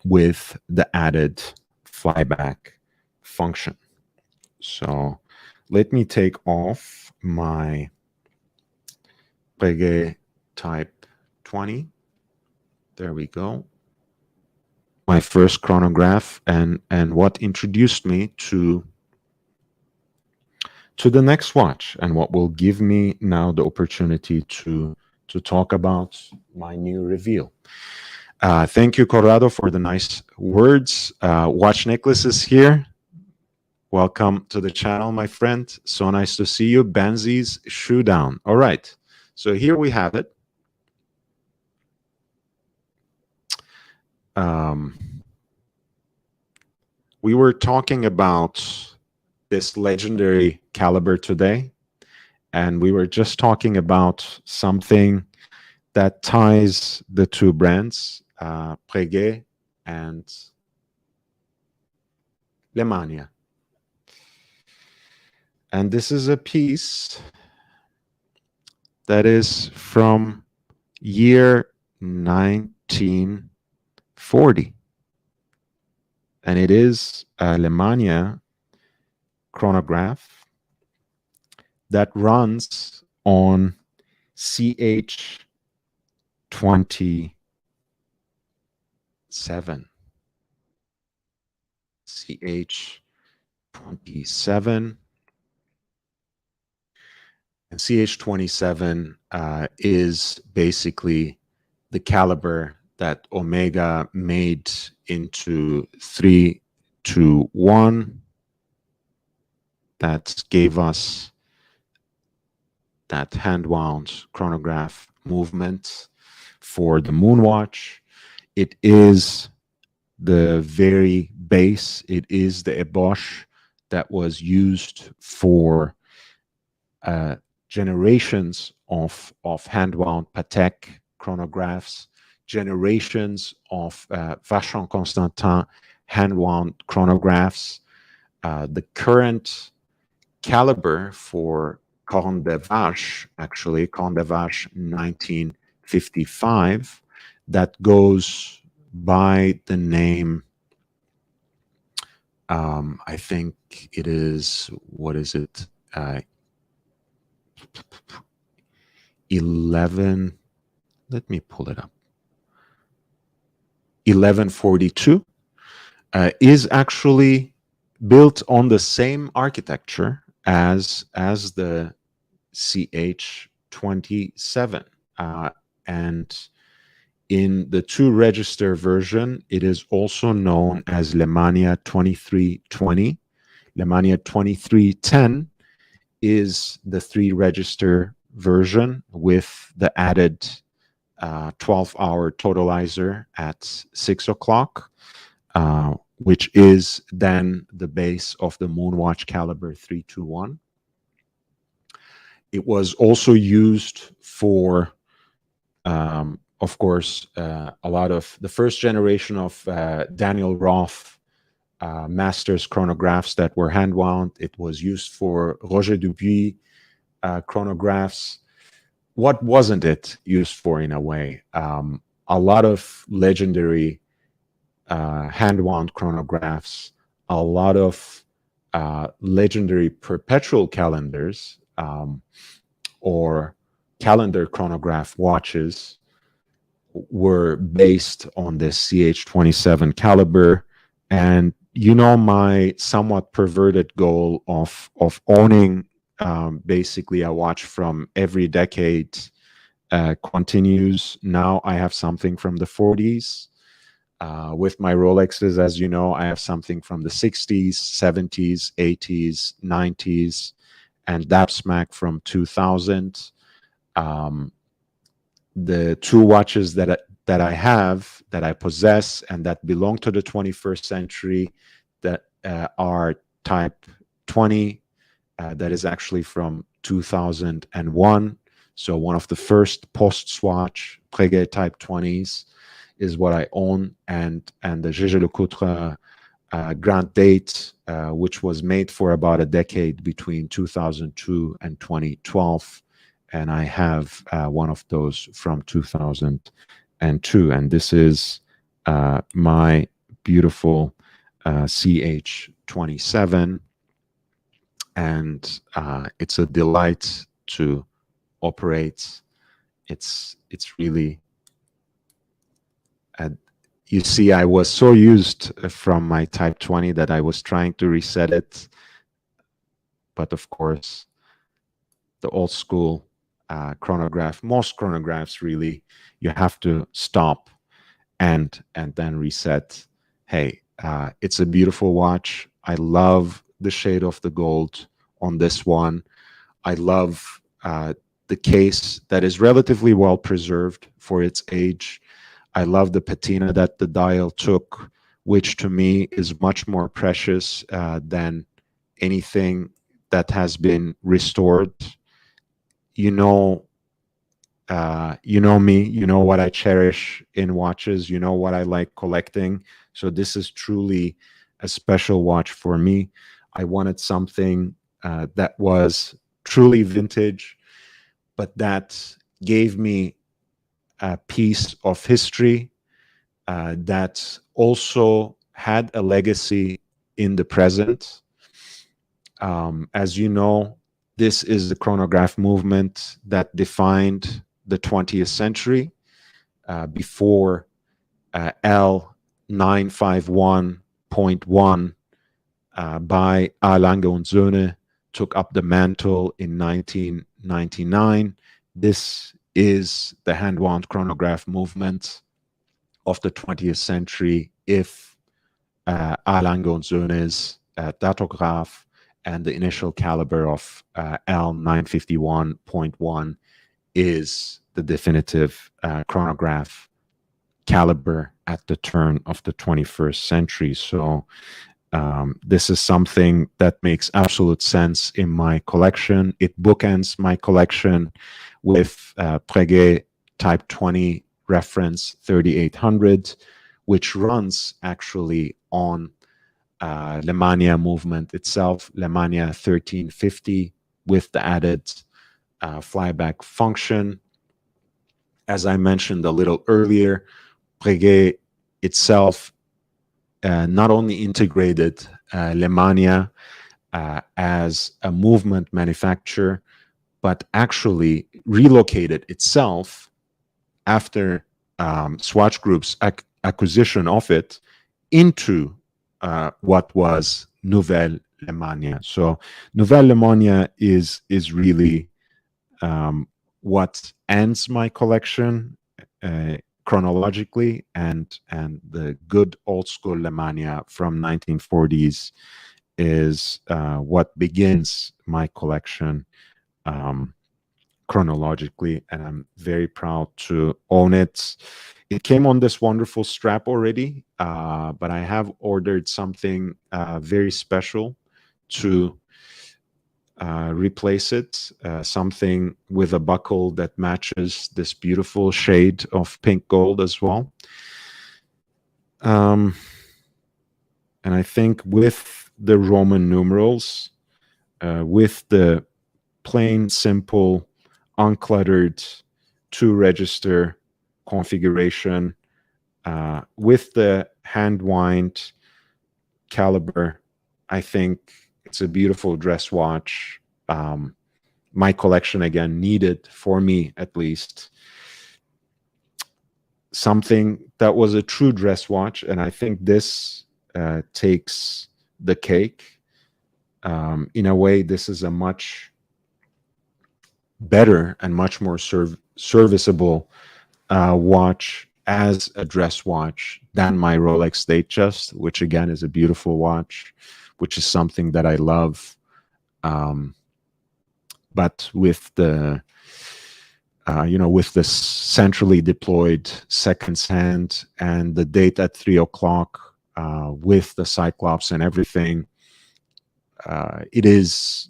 S1: with the added flyback function. So let me take off my Breguet Type 20. There we go. My first chronograph, and what introduced me to the next watch, and what will give me now the opportunity to talk about my new reveal. Thank you, Corrado, for the nice words. Watch Necklace is here. Welcome to the channel, my friend. So nice to see you. Benzi's Shoe Down. All right. So here we have it. We were talking about this legendary caliber today, and we were just talking about something that ties the two brands, Breguet and Lemania. And this is a piece that is from year 1940. And it is a Lemania chronograph that runs on CH27. CH27. And CH27 is basically the caliber that Omega made into 321. That gave us that hand-wound chronograph movement for the Moonwatch. It is the very base. It is the eboche that was used for generations of hand-wound Patek chronographs, generations of Vacheron Constantin hand-wound chronographs. The current caliber for Corne de Vache, actually, Corne de Vache 1955, that goes by the name, I think it is, what is it? 11, let me pull it up. 1142 is actually built on the same architecture as the CH27. And in the two register version, it is also known as Lemania 2320. Lemania 2310 is the 3-register version with the added 12-hour totalizer at 6 o'clock, which is then the base of the Moonwatch caliber 321. It was also used for, of course, a lot of the first generation of Daniel Roth Masters chronographs that were hand wound. It was used for Roger Dubuis chronographs. What wasn't it used for in a way? A lot of legendary hand wound chronographs, a lot of legendary perpetual calendars or calendar chronograph watches were based on this CH27 caliber. And you know, my somewhat perverted goal of owning basically a watch from every decade continues. Now I have something from the 40s. With my Rolexes, as you know, I have something from the 60s, 70s, 80s, 90s, and Dapsmack from 2000. The two watches that I have, that I possess, and that belong to the 21st century, that are Type 20, that is actually from 2001. So one of the first post-Swatch Breguet Type 20s is what I own, and the Jaeger-LeCoultre Grand Date, which was made for about a decade between 2002 and 2012. And I have one of those from 2002. And this is my beautiful CH27. And it's a delight to operate. It's really, you see, I was so used from my Type 20 that I was trying to reset it. But of course, the old school chronograph, most chronographs really, you have to stop and then reset. Hey, it's a beautiful watch. I love the shade of the gold on this one. I love the case that is relatively well preserved for its age. I love the patina that the dial took, which to me is much more precious than anything that has been restored. You know me, you know what I cherish in watches, you know what I like collecting. So this is truly a special watch for me. I wanted something that was truly vintage, but that gave me a piece of history that also had a legacy in the present. As you know, this is the chronograph movement that defined the 20th century. Before L951.1 by A. Lange und Söhne took up the mantle in 1999. This is the hand-wound chronograph movement of the 20th century. If A. Lange und Söhne's datograph and the initial caliber of L951.1 is the definitive chronograph caliber at the turn of the 21st century. So this is something that makes absolute sense in my collection. It bookends my collection with Breguet Type 20 reference 3800, which runs actually on Lemania movement itself, Lemania 1350, with the added flyback function. As I mentioned a little earlier, Breguet itself not only integrated Lemania as a movement manufacturer, but actually relocated itself after Swatch Group's acquisition of it into what was Nouvelle Lemania. So Nouvelle Lemania is really what ends my collection chronologically, and the good old school Lemania from 1940s is what begins my collection chronologically, and I'm very proud to own it. It came on this wonderful strap already, but I have ordered something very special to replace it, something with a buckle that matches this beautiful shade of pink gold as well. And I think with the Roman numerals, with the plain, simple, uncluttered 2-register configuration, with the hand wind caliber, I think it's a beautiful dress watch. My collection, again, needed, for me at least, something that was a true dress watch, and I think this takes the cake. In a way, this is a much better and much more serviceable watch as a dress watch than my Rolex Datejust, which again is a beautiful watch, which is something that I love. But with the with the centrally deployed seconds hand and the date at 3 o'clock, with the Cyclops and everything, it is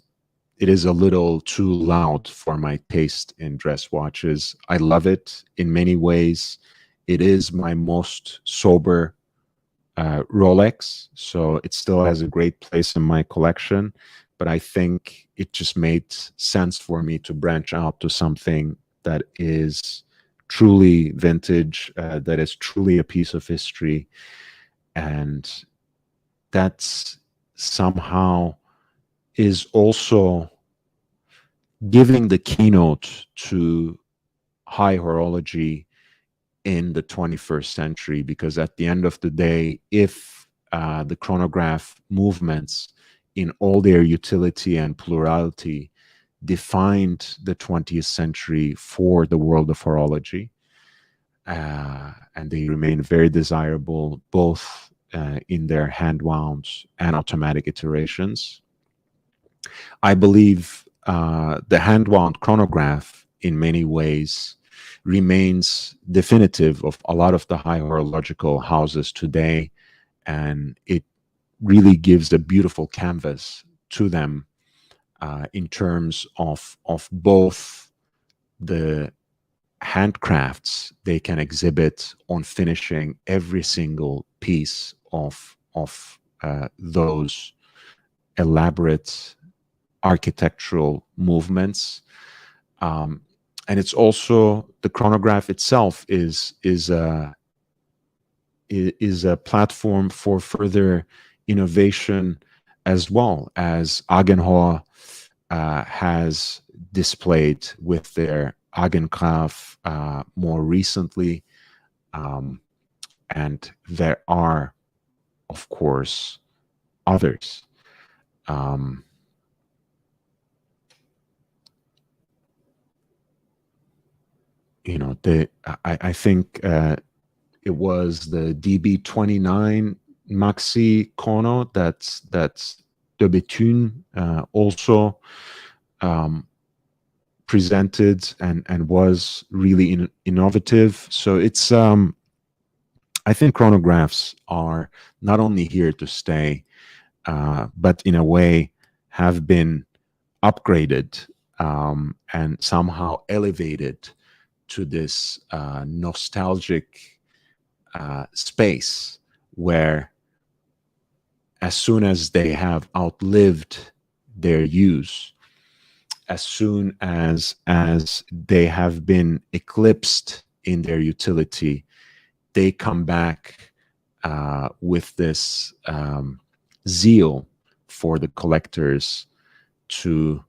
S1: a little too loud for my taste in dress watches. I love it in many ways. It is my most sober Rolex, so it still has a great place in my collection, but I think it just made sense for me to branch out to something that is truly vintage, that is truly a piece of history, and that's somehow is also giving the keynote to high horology in the 21st century, because at the end of the day, if the chronograph movements in all their utility and plurality defined the 20th century for the world of horology, and they remain very desirable both in their hand wounds and automatic iterations, I believe the hand wound chronograph in many ways remains definitive of a lot of the high horological houses today, and it really gives a beautiful canvas to them in terms of both the handcrafts they can exhibit on finishing every single piece of those elaborate architectural movements. And it's also, the chronograph itself is a platform for further innovation, as well as Agenhor has displayed with their Agengraph more recently. And there are, of course, others. I think it was the DB29 Maxi Chrono that's De Bethune also presented and was really innovative. So it's I think chronographs are not only here to stay, but in a way have been upgraded and somehow elevated to this nostalgic space where, as soon as they have outlived their use, as soon as they have been eclipsed in their utility, they come back with this zeal for the collectors to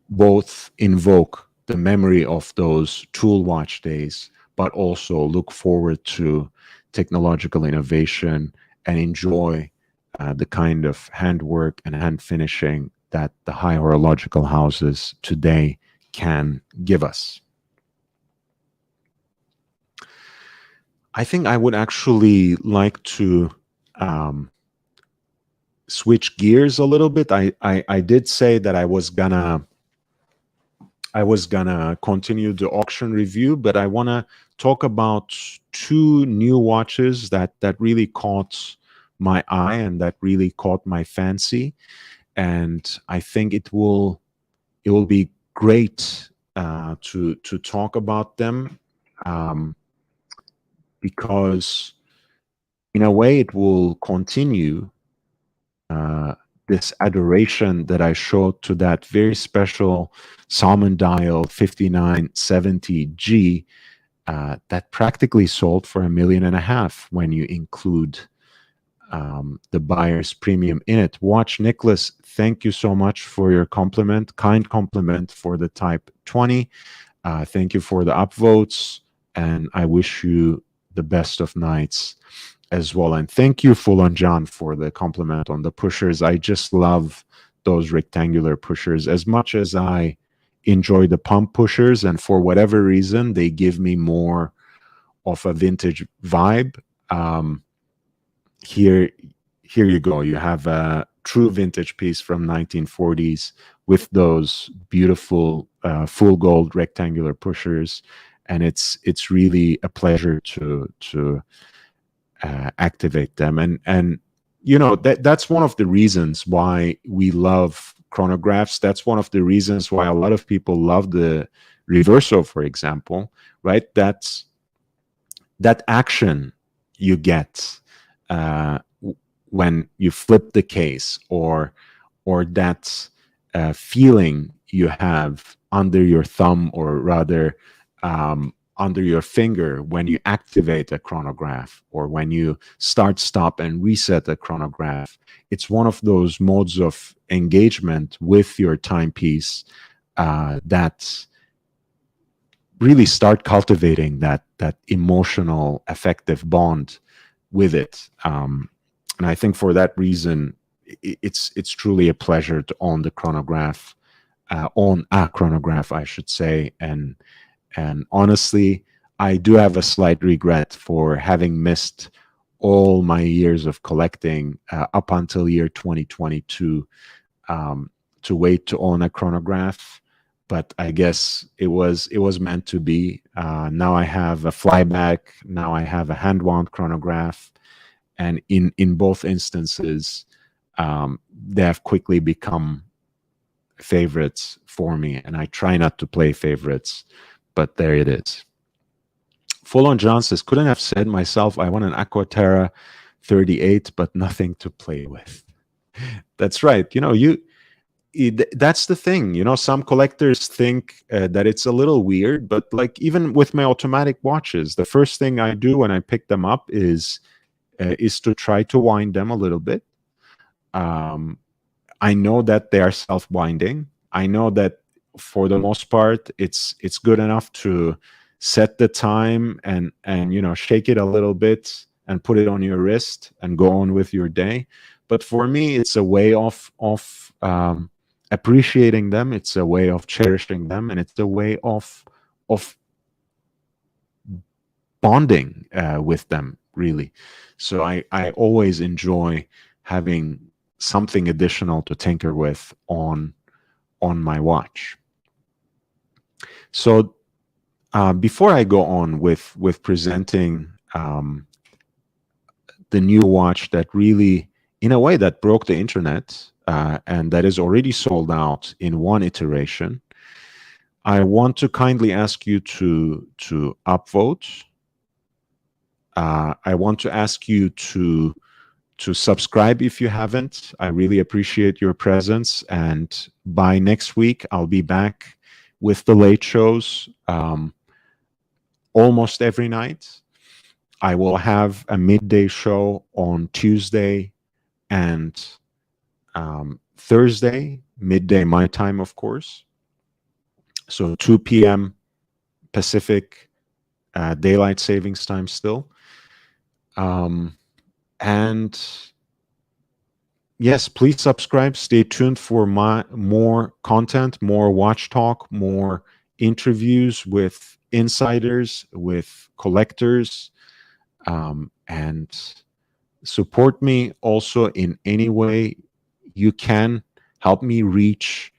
S1: both invoke the memory of those tool watch days, but also look forward to technological innovation and enjoy the kind of handwork and hand finishing that the high horological houses today can give us. I think I would actually like to switch gears a little bit. I did say that I was gonna continue the auction review, but I want to talk about two new watches that really caught my eye and that really caught my fancy, and I think it will be great to talk about them, because in a way it will continue this adoration that I showed to that very special Salmon Dial 5970G that practically sold for $1.5 million when you include the buyer's premium in it. Watch Nicholas, thank you so much for your compliment, kind compliment for the Type 20. Thank you for the upvotes, and I wish you the best of nights as well. And thank you, Full on John, for the compliment on the pushers. I just love those rectangular pushers as much as I enjoy the pump pushers, and for whatever reason they give me more of a vintage vibe. Here you go. You have a true vintage piece from 1940s with those beautiful full gold rectangular pushers, and it's really a pleasure to activate them. And you know, that's one of the reasons why we love chronographs. That's one of the reasons why a lot of people love the reverso, for example, right? That's that action you get when you flip the case, or that feeling you have under your thumb, or rather under your finger when you activate a chronograph, or when you start, stop, and reset a chronograph. It's one of those modes of engagement with your timepiece that really start cultivating that emotional, affective bond with it. And I think for that reason, it's truly a pleasure to own the chronograph, own a chronograph, I should say. And honestly, I do have a slight regret for having missed all my years of collecting up until year 2022 to wait to own a chronograph. But I guess it was meant to be. Now I have a flyback. Now I have a hand-wound chronograph, and in both instances, they have quickly become favorites for me. And I try not to play favorites, but there it is. Full on John says, couldn't have said myself, I want an Aquaterra 38, but nothing to play with. That's right. You know, that's the thing. You know, some collectors think that it's a little weird, but like even with my automatic watches, the first thing I do when I pick them up is to try to wind them a little bit. I know that they are self-winding. I know that for the most part, it's good enough to set the time and you know, shake it a little bit and put it on your wrist and go on with your day. But for me, it's a way of appreciating them. It's a way of cherishing them, and it's a way of bonding with them, really. So I always enjoy having something additional to tinker with on my watch. So before I go on with presenting the new watch that really, in a way, that broke the internet and that is already sold out in one iteration, I want to kindly ask you to upvote. I want to ask you to subscribe if you haven't. I really appreciate your presence. And by next week, I'll be back with the late shows almost every night. I will have a midday show on Tuesday and Thursday, midday my time, of course. So 2 p.m. Pacific daylight savings time still. And yes, please subscribe. Stay tuned for more content, more watch talk, more interviews with insiders, with collectors, and support me also in any way you can. Help me reach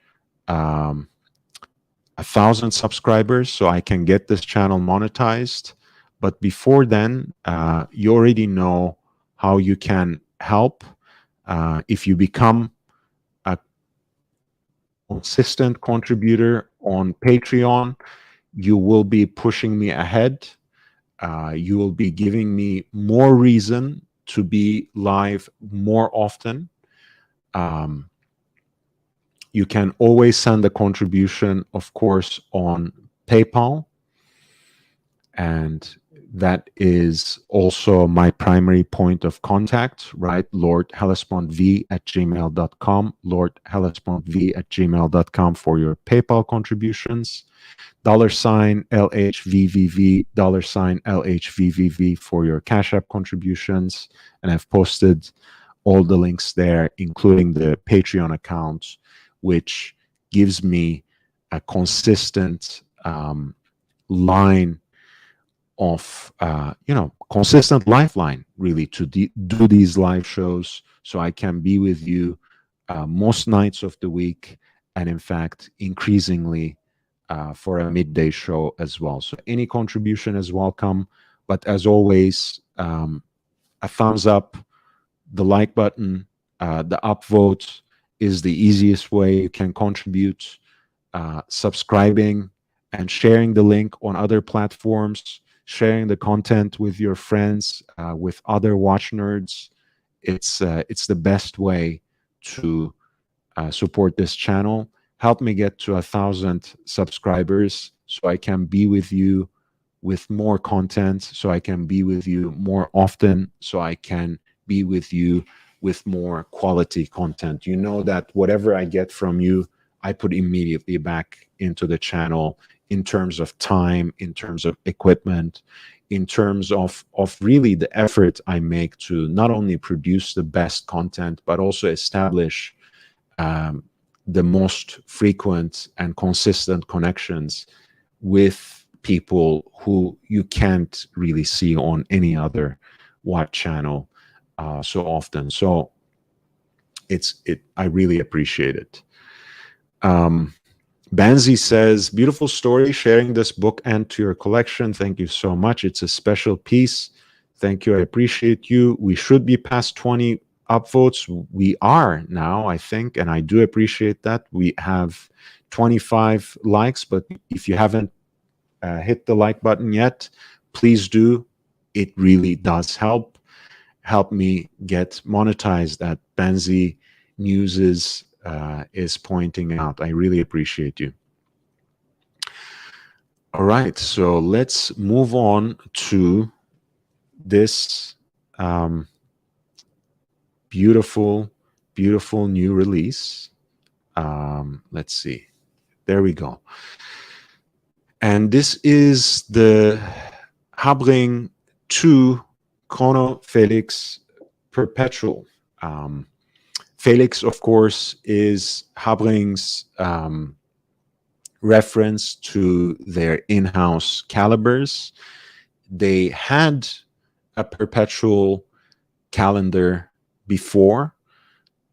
S1: 1,000 subscribers so I can get this channel monetized. But before then, you already know how you can help. If you become a consistent contributor on Patreon, you will be pushing me ahead. You will be giving me more reason to be live more often. You can always send a contribution, of course, on PayPal. And that is also my primary point of contact, right? LordHellespontV@gmail.com, LordHellespontV@gmail.com for your PayPal contributions. $LHVVV, $LHVVV for your Cash App contributions. And I've posted all the links there, including the Patreon account, which gives me a consistent line of consistent lifeline, really, to do these live shows, so I can be with you most nights of the week, and in fact increasingly for a midday show as well. So any contribution is welcome, but as always, a thumbs up, the like button, the upvote is the easiest way you can contribute. Subscribing and sharing the link on other platforms, sharing the content with your friends, with other watch nerds. It's the best way to support this channel. Help me get to 1,000 subscribers so I can be with you with more content, so I can be with you more often, so I can be with you with more quality content. You know that whatever I get from you, I put immediately back into the channel in terms of time, in terms of equipment, in terms of really the effort I make to not only produce the best content, but also establish the most frequent and consistent connections with people who you can't really see on any other watch channel so often. So I really appreciate it. Banzi says, beautiful story, sharing this bookend to your collection. Thank you so much. It's a special piece. Thank you. I appreciate you. We should be past 20 upvotes. We are now, I think, and I do appreciate that. We have 25 likes, but if you haven't hit the like button yet, please do. It really does help me get monetized, that Banzi News is pointing out. I really appreciate you. All right, so let's move on to this beautiful new release. Let's see. There we go. And this is the Habring 2 Chrono Felix Perpetual. Felix, of course, is Habring's reference to their in-house calibers. They had a perpetual calendar before,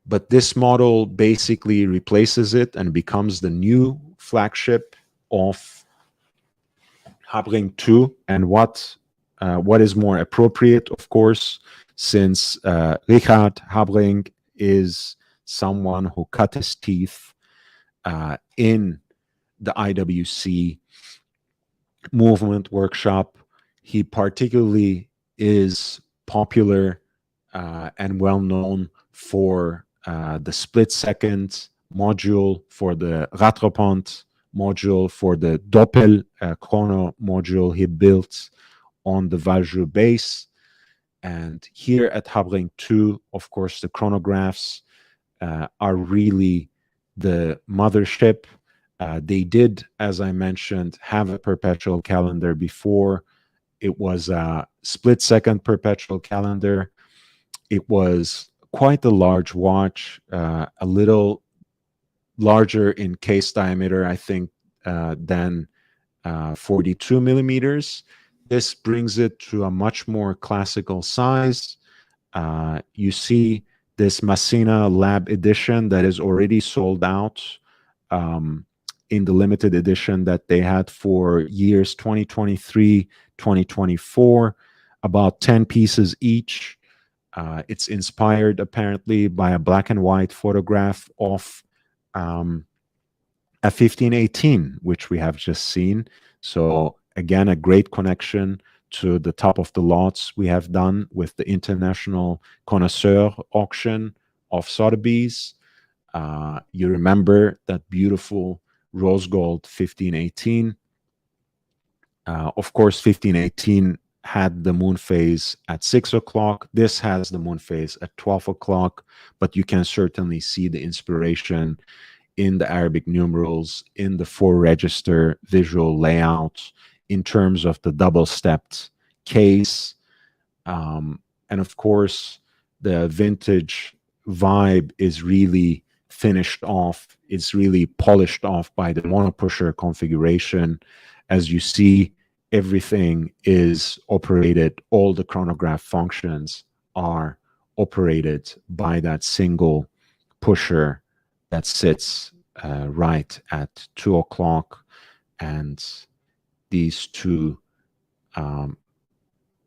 S1: but this model basically replaces it and becomes the new flagship of Habring 2. And what is more appropriate, of course, since Richard Habring is someone who cut his teeth in the IWC movement workshop. He particularly is popular and well known for the split second module, for the Rattrapante module, for the Doppel chrono module he built on the Valjoux base. And here at Habring 2, of course, the chronographs are really the mothership. They did, as I mentioned, have a perpetual calendar before. It was a split-second perpetual calendar. It was quite a large watch, a little larger in case diameter, I think, than 42 millimeters. This brings it to a much more classical size. You see this Messina Lab edition that is already sold out in the limited edition that they had for years 2023, 2024, about 10 pieces each. It's inspired apparently by a black and white photograph of a 1518, which we have just seen. So again, a great connection to the top of the lots we have done with the International Connoisseur auction of Sotheby's. You remember that beautiful rose gold 1518. Of course, 1518 had the moon phase at 6 o'clock. This has the moon phase at 12 o'clock, but you can certainly see the inspiration in the Arabic numerals, in the four-register visual layout, in terms of the double-stepped case. And of course, the vintage vibe is really finished off. It's really polished off by the monopusher configuration. As you see, everything is operated, all the chronograph functions are operated by that single pusher that sits right at 2 o'clock, and these two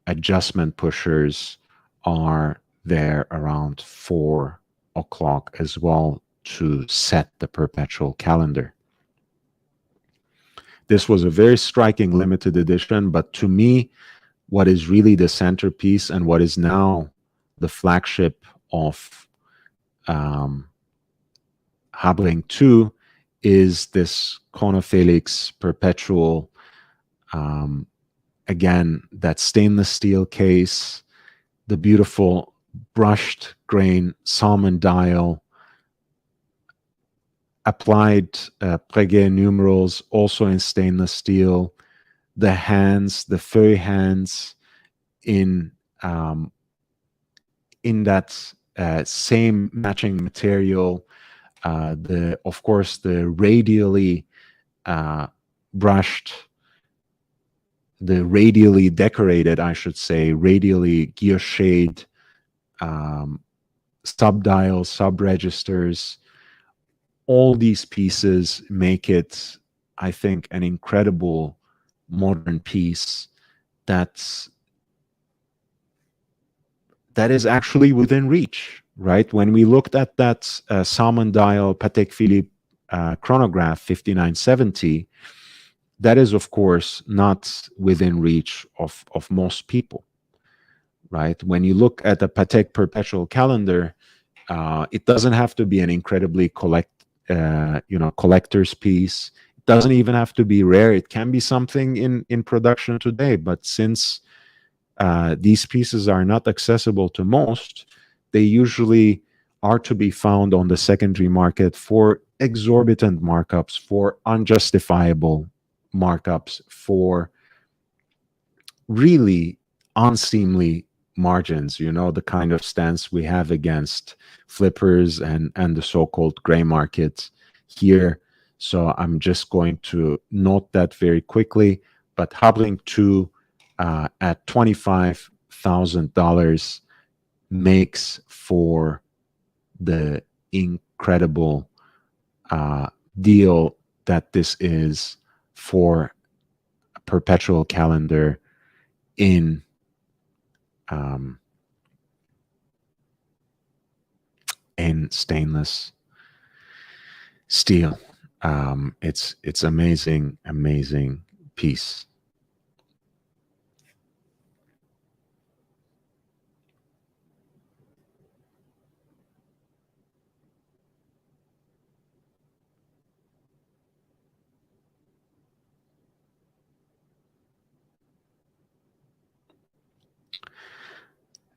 S1: adjustment pushers are there around 4 o'clock as well to set the perpetual calendar. This was a very striking limited edition, but to me, what is really the centerpiece and what is now the flagship of Habring 2 is this Chronofelix perpetual, again, that stainless steel case, the beautiful brushed grain salmon dial, applied Breguet numerals also in stainless steel, the hands, the feuille hands in that same matching material, of course the radially brushed, the radially decorated, I should say, radially guillocheted sub-dials, sub-registers. All these pieces make it, I think, an incredible modern piece that is actually within reach, right? When we looked at that salmon dial Patek Philippe chronograph 5970, that is, of course, not within reach of most people, right? When you look at the Patek perpetual calendar, it doesn't have to be an incredibly collector's piece. It doesn't even have to be rare. It can be something in production today. But since these pieces are not accessible to most, they usually are to be found on the secondary market for exorbitant markups, for unjustifiable markups, for really unseemly margins, the kind of stance we have against flippers and the so-called gray market here. So I'm just going to note that very quickly. But Habring 2 at $25,000 makes for the incredible deal that this is for a perpetual calendar in stainless steel. It's amazing piece.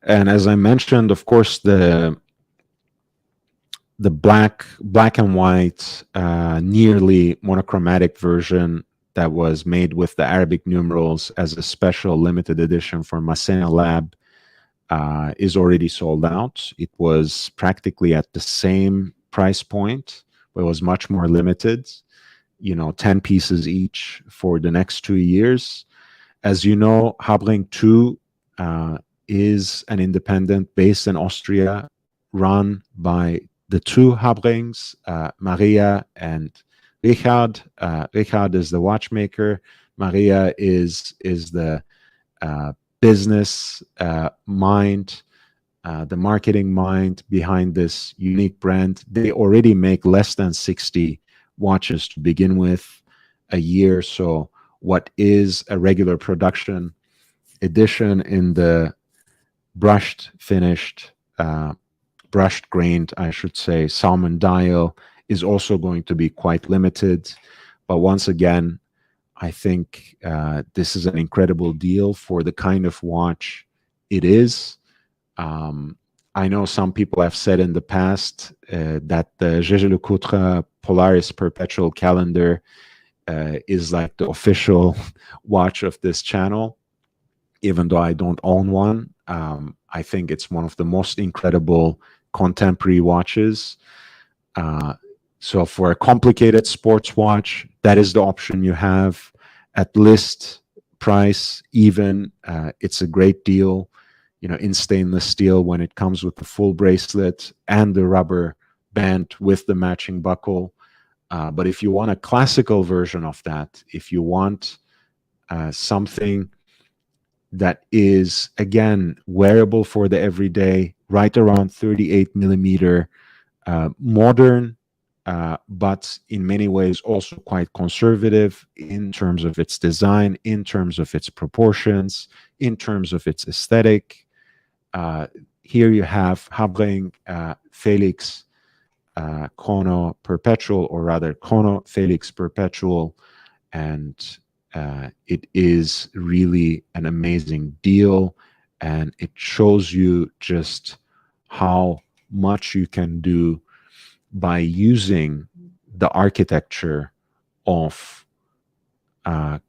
S1: And as I mentioned, of course, the black and white, nearly monochromatic version that was made with the Arabic numerals as a special limited edition for Masséna Lab is already sold out. It was practically at the same price point, but it was much more limited. 10 pieces each for the next 2 years. As you know, Habring 2 is an independent based in Austria, run by the two Habrings, Maria and Richard. Richard is the watchmaker. Maria is the business mind, the marketing mind behind this unique brand. They already make less than 60 watches to begin with a year. So what is a regular production edition in the brushed, finished, brushed grained, I should say, salmon dial is also going to be quite limited. But once again, I think this is an incredible deal for the kind of watch it is. I know some people have said in the past that the Jaeger-LeCoultre Polaris Perpetual Calendar is like the official watch of this channel, even though I don't own one. I think it's one of the most incredible contemporary watches. So for a complicated sports watch, that is the option you have at list price. Even it's a great deal, in stainless steel when it comes with the full bracelet and the rubber band with the matching buckle. But if you want a classical version of that, if you want something that is, again, wearable for the everyday, right around 38 millimeter, modern, but in many ways also quite conservative in terms of its design, in terms of its proportions, in terms of its aesthetic. Here you have Habring Felix Chrono Perpetual, or rather Chrono Felix Perpetual, and it is really an amazing deal, and it shows you just how much you can do by using the architecture of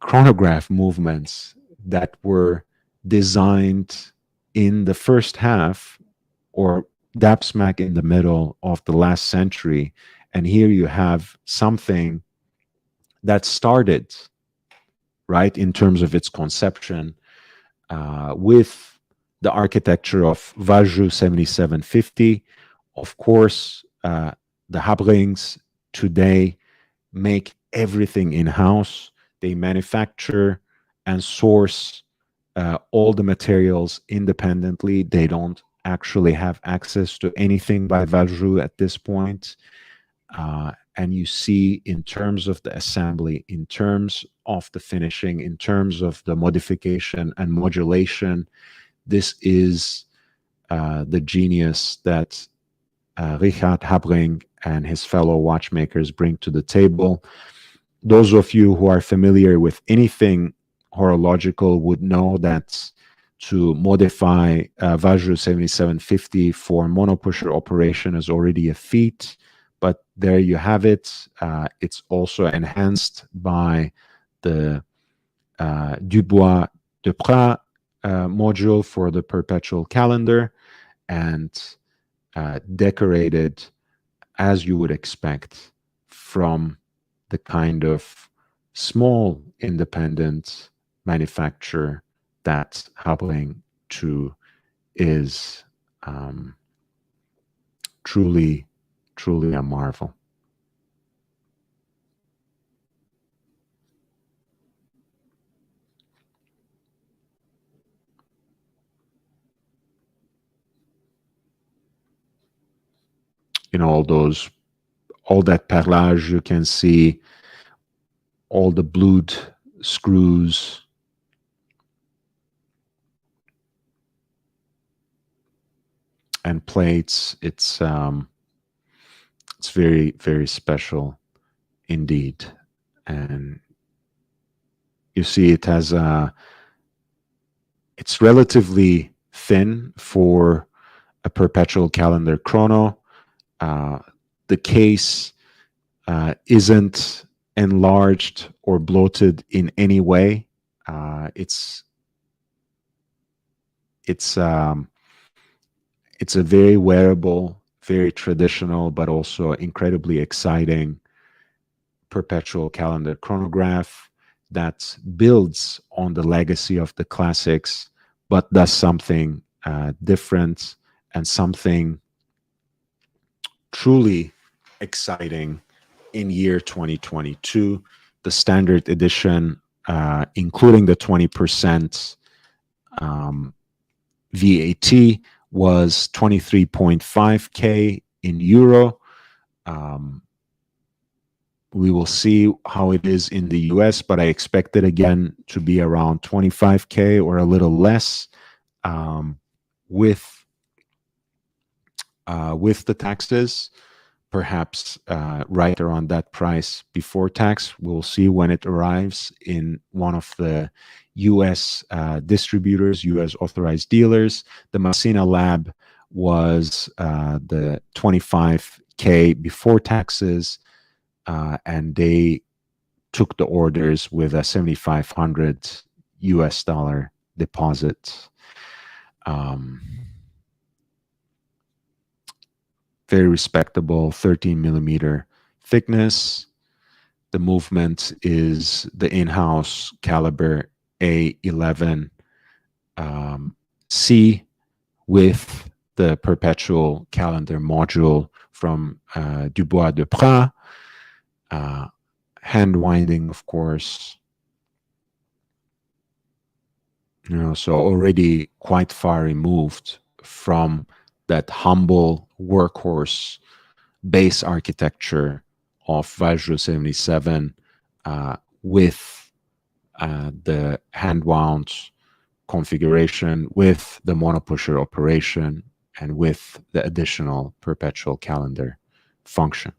S1: chronograph movements that were designed in the first half or dab smack in the middle of the last century. And here you have something that started, right, in terms of its conception with the architecture of Vajou 7750. Of course, the Habrings today make everything in-house. They manufacture and source all the materials independently. They don't actually have access to anything by Vajou at this point. And you see, in terms of the assembly, in terms of the finishing, in terms of the modification and modulation, this is the genius that Richard Habring and his fellow watchmakers bring to the table. Those of you who are familiar with anything horological would know that to modify Vajou 7750 for monopusher operation is already a feat, but there you have it. It's also enhanced by the Dubois de Prat module for the perpetual calendar, and decorated as you would expect from the kind of small independent manufacturer that Habring 2 is. Truly, truly a marvel. All that perlage you can see, all the blued screws, and plates. It's very, very special indeed. And you see it has it's relatively thin for a perpetual calendar chrono. The case isn't enlarged or bloated in any way. It's a very wearable, very traditional, but also incredibly exciting perpetual calendar chronograph that builds on the legacy of the classics, but does something different and something truly exciting in year 2022. The standard edition, including the 20% VAT, was 23.5K in euro. We will see how it is in the US, but I expect it again to be around 25K or a little less, with the taxes, perhaps right around that price before tax. We'll see when it arrives in one of the US distributors, US authorized dealers. The Messina Lab was the 25K before taxes, and they took the orders with a 7,500 US dollar deposit. Very respectable 13 millimeter thickness. The movement is the in-house caliber A11 C with the perpetual calendar module from Dubois de Pras. Hand winding, of course. So already quite far removed from that humble workhorse base architecture of Vajra 77 with the hand wound configuration, with the monopusher operation, and with the additional perpetual calendar function.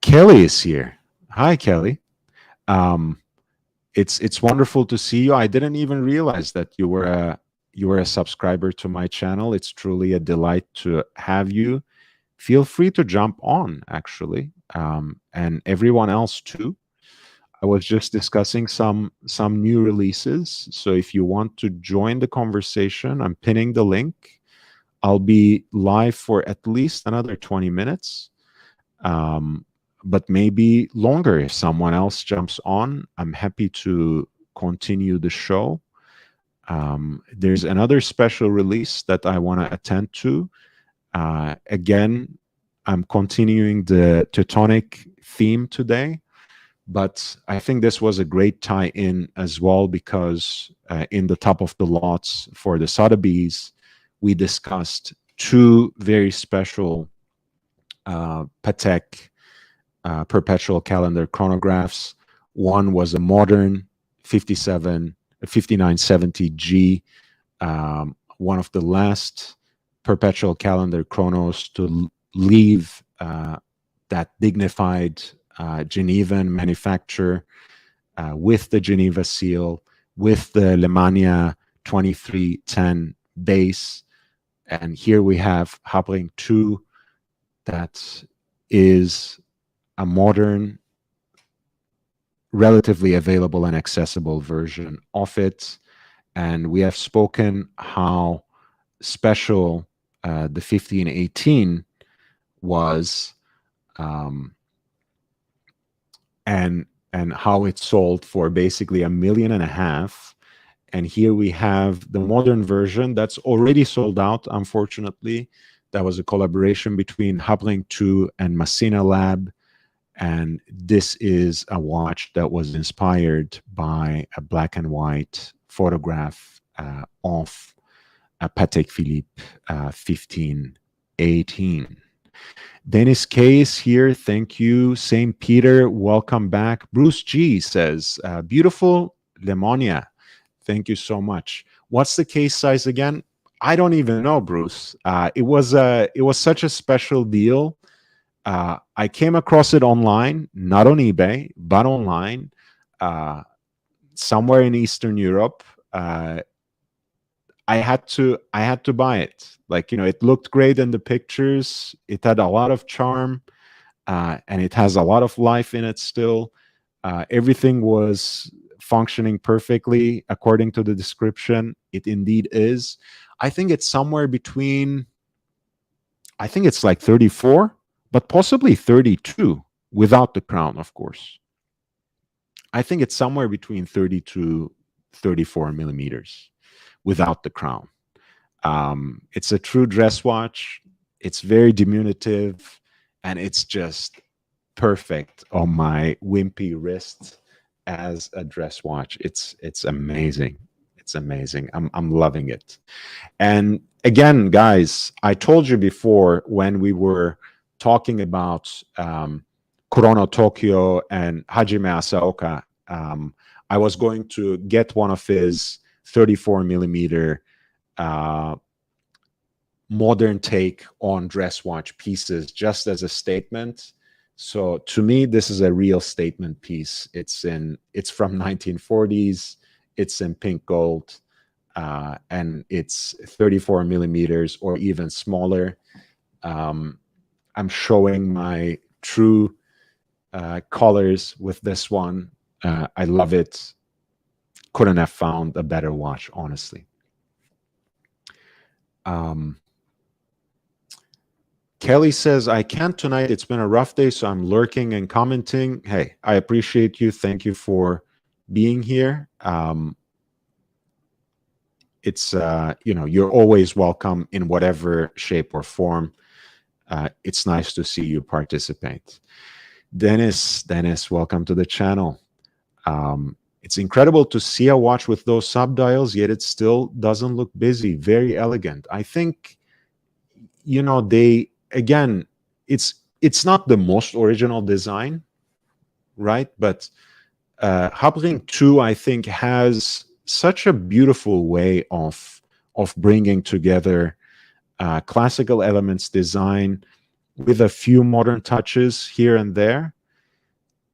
S1: Kelly is here. Hi, Kelly. It's wonderful to see you. I didn't even realize that you were a subscriber to my channel. It's truly a delight to have you. Feel free to jump on, actually, and everyone else too. I was just discussing some new releases. So if you want to join the conversation, I'm pinning the link. I'll be live for at least another 20 minutes. But maybe longer if someone else jumps on. I'm happy to continue the show. There's another special release that I want to attend to. Again, I'm continuing the Teutonic theme today, but I think this was a great tie-in as well, because in the top of the lots for the Sotheby's, we discussed two very special Patek perpetual calendar chronographs. One was a modern 5970G, one of the last perpetual calendar chronos to leave that dignified Genevan manufacture with the Geneva seal, with the Lemania 2310 base. And here we have Habring 2, that is a modern, relatively available and accessible version of it. And we have spoken how special the 1518 was, and how it sold for basically $1.5 million. And here we have the modern version that's already sold out, unfortunately. That was a collaboration between Habring 2 and Messina Lab. And this is a watch that was inspired by a black and white photograph of a Patek Philippe 1518. Dennis K is here. Thank you. St. Peter, welcome back. Bruce G says, beautiful Lemania. Thank you so much. What's the case size again? I don't even know, Bruce. It was such a special deal. I came across it online, not on eBay, but online, somewhere in Eastern Europe. I had to buy it. Like, it looked great in the pictures. It had a lot of charm, and it has a lot of life in it still. Everything was functioning perfectly according to the description. It indeed is. I think it's somewhere between, I think it's like 34, but possibly 32 without the crown, of course. I think it's somewhere between 30 to 34 millimeters without the crown. It's a true dress watch. It's very diminutive, and it's just perfect on my wimpy wrist as a dress watch. It's amazing. It's amazing. I'm loving it. And again, guys, I told you before when we were talking about Chrono Tokyo and Hajime Asaoka, I was going to get one of his 34 millimeter modern take on dress watch pieces just as a statement. So to me, this is a real statement piece. It's from 1940s. It's in pink gold, and it's 34 millimeters or even smaller. I'm showing my true colors with this one. I love it. Couldn't have found a better watch, honestly. Kelly says, I can't tonight. It's been a rough day, so I'm lurking and commenting. Hey, I appreciate you. Thank you for being here. It's, you're always welcome in whatever shape or form. It's nice to see you participate. Dennis, welcome to the channel. It's incredible to see a watch with those subdials, yet it still doesn't look busy. Very elegant. I think, again, it's not the most original design, right? But Hapring 2, I think, has such a beautiful way of bringing together classical elements design with a few modern touches here and there.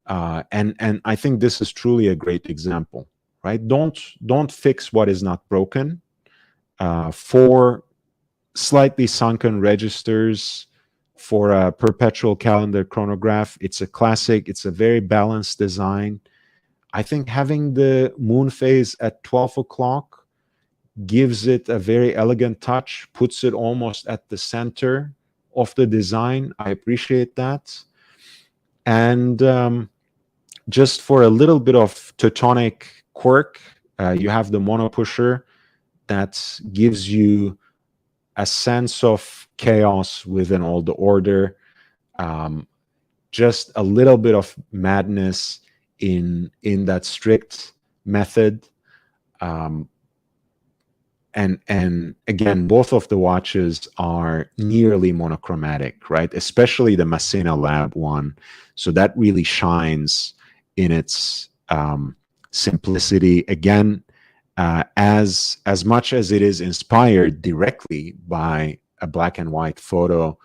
S1: And I think this is truly a great example, right? Don't fix what is not broken. For slightly sunken registers, for a perpetual calendar chronograph, it's a classic. It's a very balanced design. I think having the moon phase at 12 o'clock gives it a very elegant touch, puts it almost at the center of the design. I appreciate that. And just for a little bit of Teutonic quirk, you have the mono pusher that gives you a sense of chaos within all the order. Just a little bit of madness in that strict method. And again, both of the watches are nearly monochromatic, right? Especially the Masina Lab one. So that really shines in its simplicity. Again, as much as it is inspired directly by a black and white photo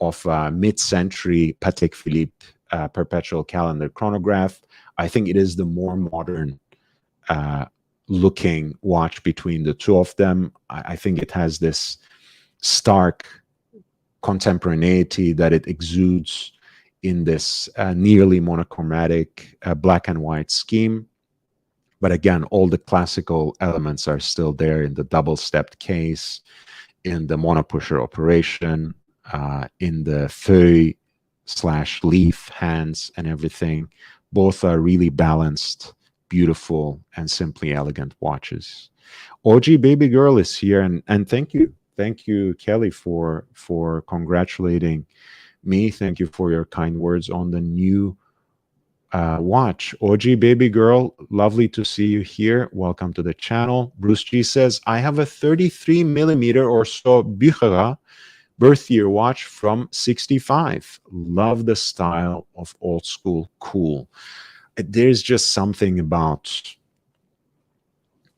S1: of a mid-century Patek Philippe perpetual calendar chronograph, I think it is the more modern looking watch between the two of them. I think it has this stark contemporaneity that it exudes in this nearly monochromatic black and white scheme. But again, all the classical elements are still there in the double-stepped case, in the monopusher operation, in the feuille/leaf hands and everything. Both are really balanced, beautiful, and simply elegant watches. OG Baby Girl is here, and thank you, Kelly, for congratulating me. Thank you for your kind words on the new watch. OG Baby Girl, lovely to see you here. Welcome to the channel. Bruce G says, I have a 33 millimeter or so Buchera birth year watch from 65. Love the style of old school cool. There's just something about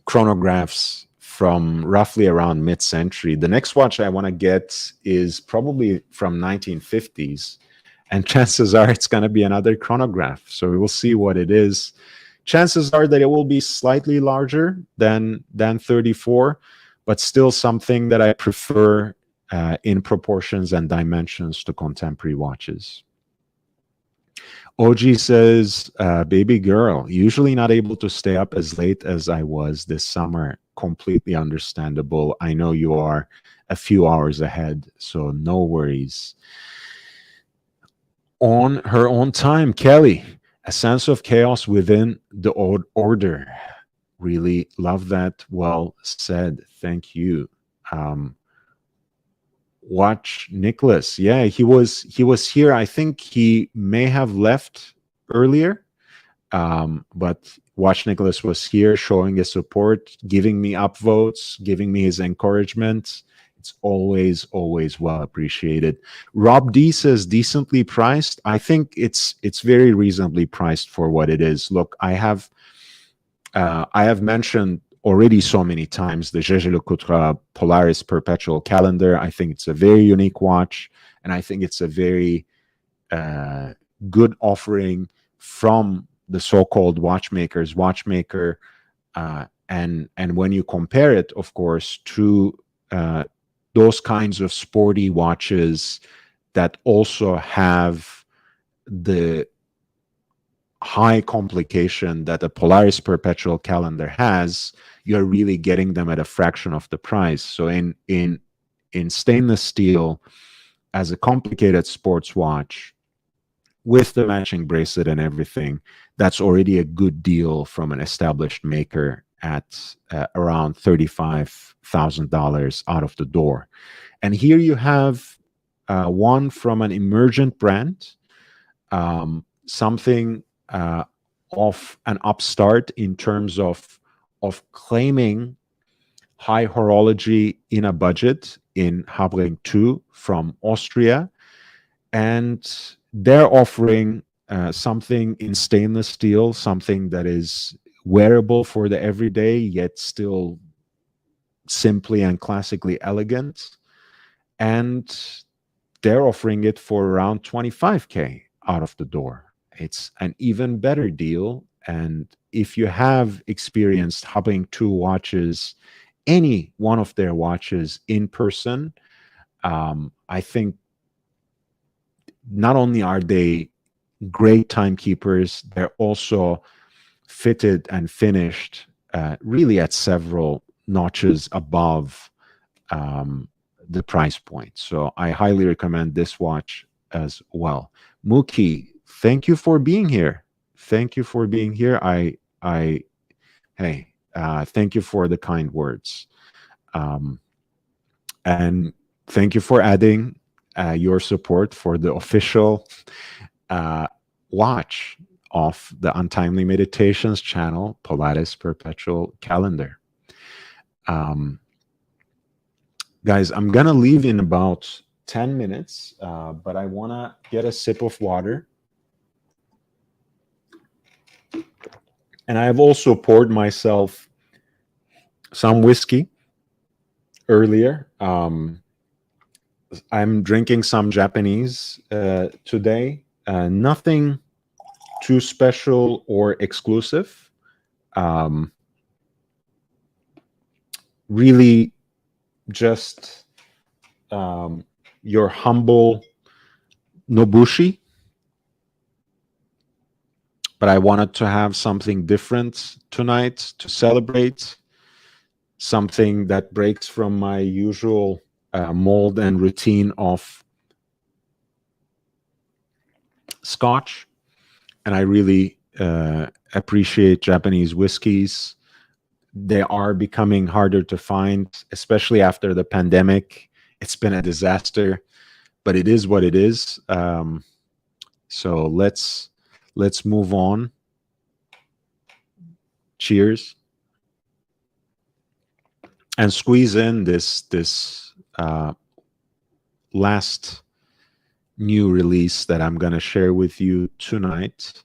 S1: chronographs from roughly around mid-century. The next watch I want to get is probably from 1950s. And chances are it's going to be another chronograph. So we will see what it is. Chances are that it will be slightly larger than 34. but still something that I prefer in proportions and dimensions to contemporary watches. OG says, baby girl, usually not able to stay up as late as I was this summer. Completely understandable. I know you are a few hours ahead, so no worries. On her own time, Kelly, a sense of chaos within the order. Really love that. Well said. Thank you. Watch Nicholas. Yeah, he was here. I think he may have left earlier. But Watch Nicholas was here showing his support, giving me upvotes, giving me his encouragement. It's always, always well appreciated. Rob D says decently priced. I think it's very reasonably priced for what it is. Look, I have mentioned already so many times the Jaeger-LeCoultre Polaris Perpetual Calendar. I think it's a very unique watch, and I think it's a very good offering from the so-called watchmaker, and when you compare it, of course, to those kinds of sporty watches that also have the high complication that a Polaris Perpetual Calendar has, you're really getting them at a fraction of the price. So in stainless steel, as a complicated sports watch with the matching bracelet and everything, that's already a good deal from an established maker at around $35,000 out of the door. And here you have one from an emergent brand, something of an upstart in terms of claiming high horology in a budget in Habring 2 from Austria. And they're offering something in stainless steel, something that is wearable for the everyday, yet still simply and classically elegant. And they're offering it for around 25K out of the door. It's an even better deal. And if you have experienced Habring 2 watches, any one of their watches in person, I think not only are they great timekeepers, they're also fitted and finished really at several notches above the price point. So I highly recommend this watch as well. Mookie, thank you for being here. Thank you for being here. Thank you for the kind words. And thank you for adding your support for the official watch of the Untimely Meditations channel, Polaris Perpetual Calendar. Guys, I'm going to leave in about 10 minutes, but I want to get a sip of water. And I have also poured myself some whiskey earlier. I'm drinking some Japanese today. Nothing too special or exclusive. Really just your humble Nobushi. But I wanted to have something different tonight to celebrate, something that breaks from my usual mold and routine of Scotch. And I really appreciate Japanese whiskeys. They are becoming harder to find, especially after the pandemic. It's been a disaster, but it is what it is. So let's move on. Cheers. And squeeze in this last new release that I'm going to share with you tonight.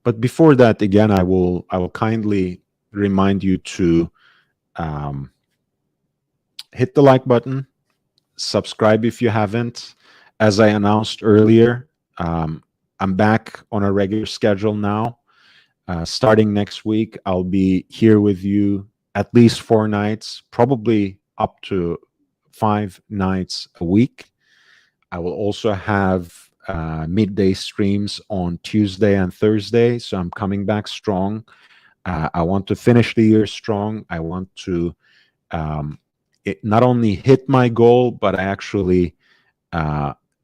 S1: But before that, again, I will kindly remind you to hit the like button, subscribe if you haven't. As I announced earlier, I'm back on a regular schedule now. Starting next week, I'll be here with you at least 4 nights, probably up to 5 nights a week. I will also have midday streams on Tuesday and Thursday. So I'm coming back strong. I want to finish the year strong. I want to not only hit my goal, but I actually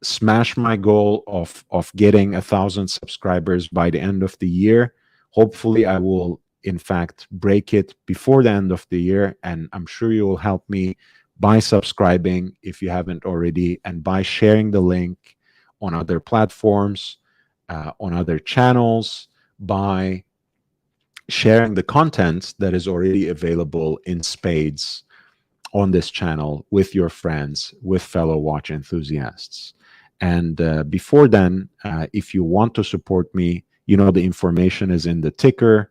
S1: smash my goal of getting 1,000 subscribers by the end of the year. Hopefully, I will, in fact, break it before the end of the year. And I'm sure you will help me by subscribing if you haven't already, and by sharing the link on other platforms, on other channels, by sharing the content that is already available in spades on this channel with your friends, with fellow watch enthusiasts. And before then, if you want to support me, you know the information is in the ticker.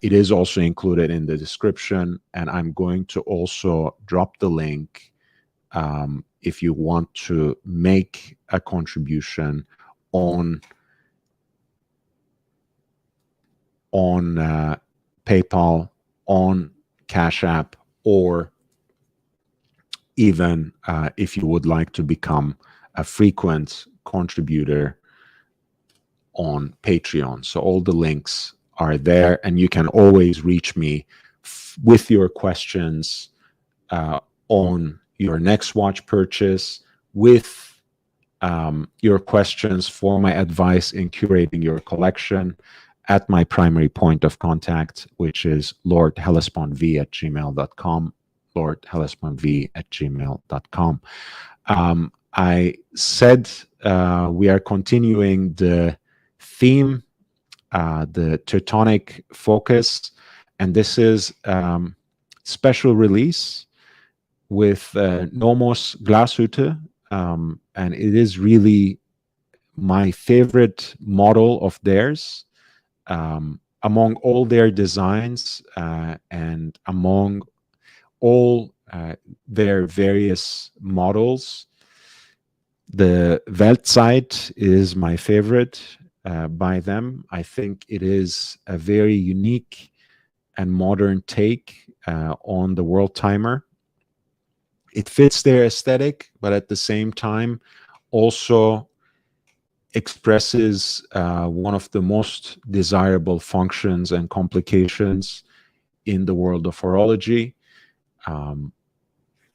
S1: It is also included in the description, and I'm going to also drop the link if you want to make a contribution on PayPal, on Cash App, or even if you would like to become a frequent contributor on Patreon. So all the links are there, and you can always reach me with your questions on your next watch purchase, with your questions for my advice in curating your collection at my primary point of contact, which is lordhellespontv@gmail.com, lordhellespontv@gmail.com. I said we are continuing the theme, the Teutonic focus, and this is special release with Nomos Glashütte, and it is really my favorite model of theirs. Among all their designs and among all their various models, the Weltzeit is my favorite by them. I think it is a very unique and modern take on the world timer. It fits their aesthetic, but at the same time also expresses one of the most desirable functions and complications in the world of horology.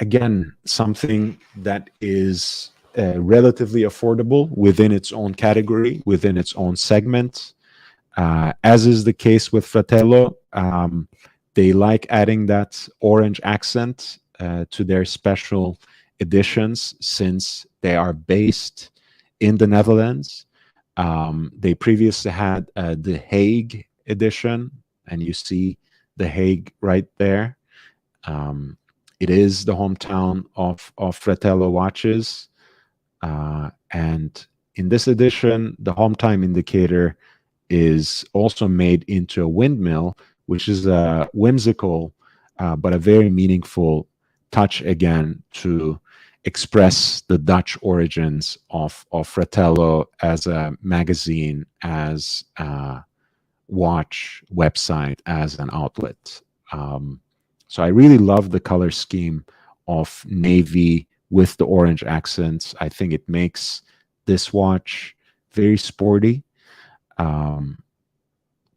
S1: Again, something that is relatively affordable within its own category, within its own segment. As is the case with Fratello, they like adding that orange accent to their special editions since they are based in the Netherlands. They previously had the Hague edition, and you see the Hague right there. It is the hometown of Fratello watches. And in this edition, the home time indicator is also made into a windmill, which is a whimsical but a very meaningful touch again to express the Dutch origins of Fratello as a magazine, as a watch website, as an outlet. So I really love the color scheme of navy with the orange accents. I think it makes this watch very sporty.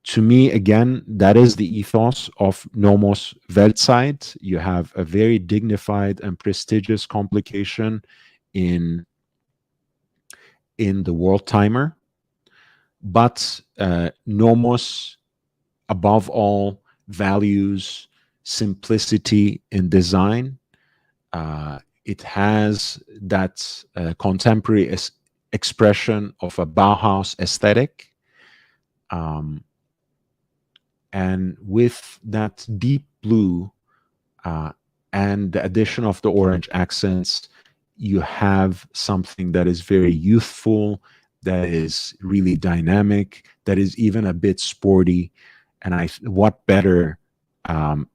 S1: To me, again, that is the ethos of Nomos Weltzeit. You have a very dignified and prestigious complication in the world timer, but Nomos, above all, values simplicity in design. It has that contemporary expression of a Bauhaus aesthetic. And with that deep blue and the addition of the orange accents, you have something that is very youthful, that is really dynamic, that is even a bit sporty. And what better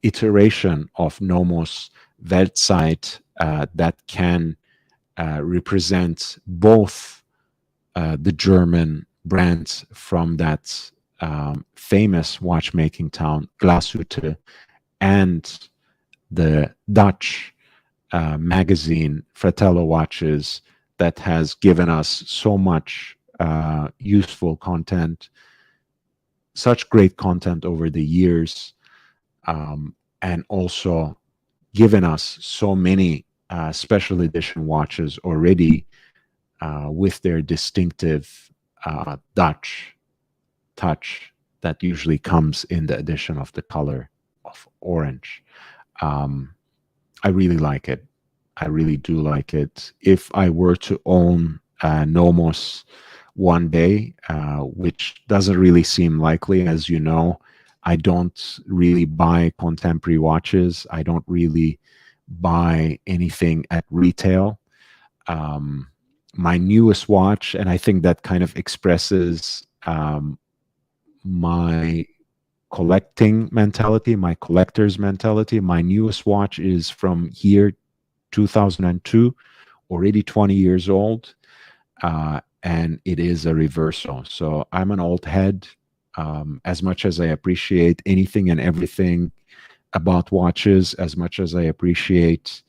S1: iteration of Nomos Weltzeit that can represent both the German brand from that famous watchmaking town, Glashütte, and the Dutch magazine Fratello Watches that has given us so much useful content, such great content over the years, and also given us so many special edition watches already with their distinctive Dutch touch that usually comes in the addition of the color of orange. I really like it. I really do like it. If I were to own Nomos one day, which doesn't really seem likely, as you know, I don't really buy contemporary watches. I don't really buy anything at retail. My newest watch, and I think that kind of expresses my collecting mentality, my collector's mentality. My newest watch is from year 2002, already 20 years old, and it is a Reverso. So I'm an old head. As much as I appreciate anything and everything about watches, as much as I appreciate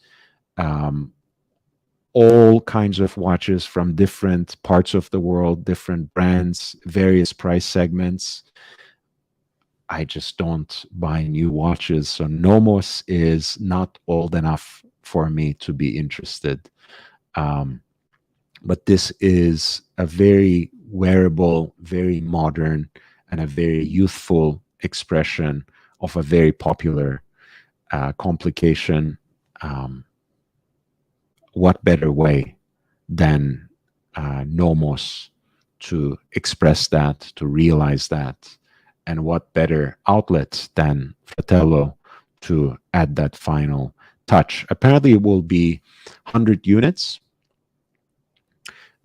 S1: all kinds of watches from different parts of the world, different brands, various price segments, I just don't buy new watches. So Nomos is not old enough for me to be interested. But this is a very wearable, very modern, and a very youthful expression of a very popular complication. What better way than Nomos to express that, to realize that? And what better outlet than Fratello to add that final touch? Apparently, it will be 100 units.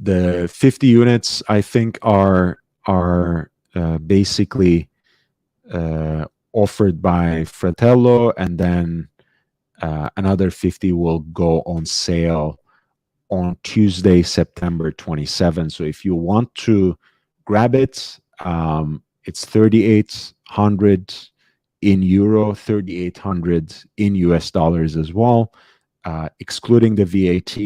S1: The 50 units, I think, are basically offered by Fratello, and then another 50 will go on sale on Tuesday, September 27th. So if you want to grab it, it's 3,800 in euro, 3,800 in US dollars as well, excluding the VAT.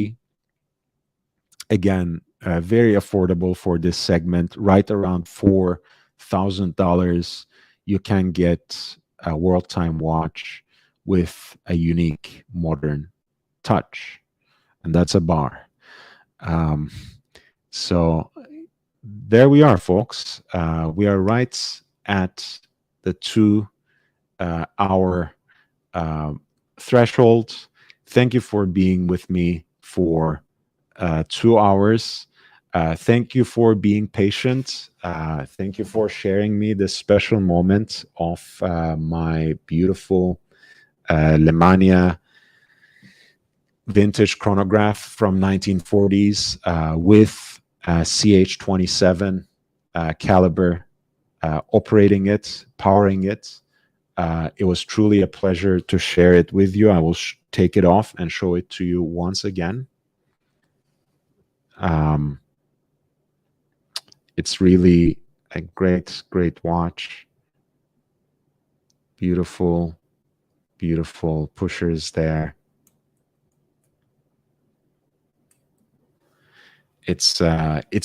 S1: Again, very affordable for this segment, right around $4,000. You can get a world time watch with a unique modern touch, and that's a bar. So there we are, folks. We are right at the 2-hour threshold. Thank you for being with me for 2 hours. Thank you for being patient. Thank you for sharing me this special moment of my beautiful Lemania vintage chronograph from 1940s with CH27 caliber, operating it, powering it. It was truly a pleasure to share it with you. I will take it off and show it to you once again. It's really a great, great watch. Beautiful, beautiful pushers there. It's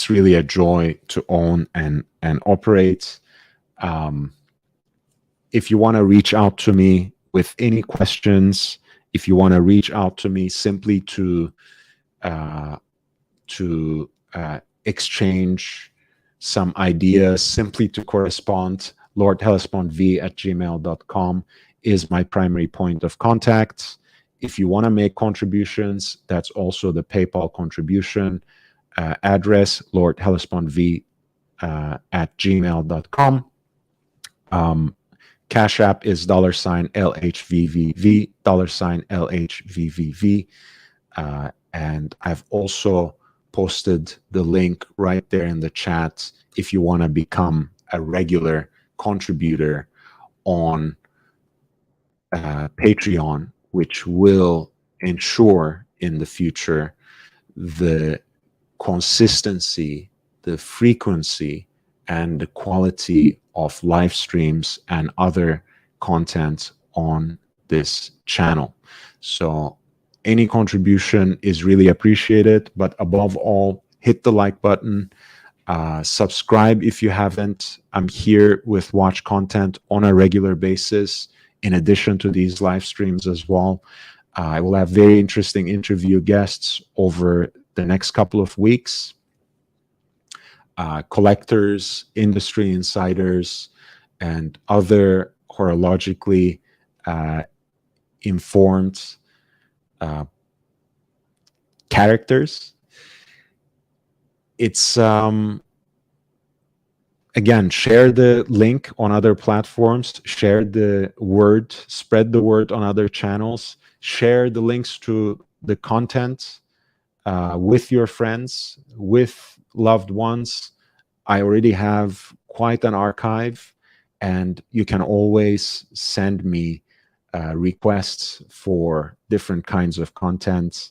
S1: really a joy to own and operate. If you want to reach out to me with any questions, if you want to reach out to me simply to exchange some ideas, simply to correspond, lordhellespontv@gmail.com is my primary point of contact. If you want to make contributions, that's also the PayPal contribution address, lordhellespontv@gmail.com. Cash App is $LHVVV, $LHVVV. And I've also posted the link right there in the chat if you want to become a regular contributor on Patreon, which will ensure in the future the consistency, the frequency, and the quality of live streams and other content on this channel. So any contribution is really appreciated, but above all, hit the like button, subscribe if you haven't. I'm here with watch content on a regular basis, in addition to these live streams as well. I will have very interesting interview guests over the next couple of weeks. Collectors, industry insiders, and other horologically informed characters. It's again, share the link on other platforms, share the word, spread the word on other channels, share the links to the content with your friends, with loved ones. I already have quite an archive, and you can always send me requests for different kinds of content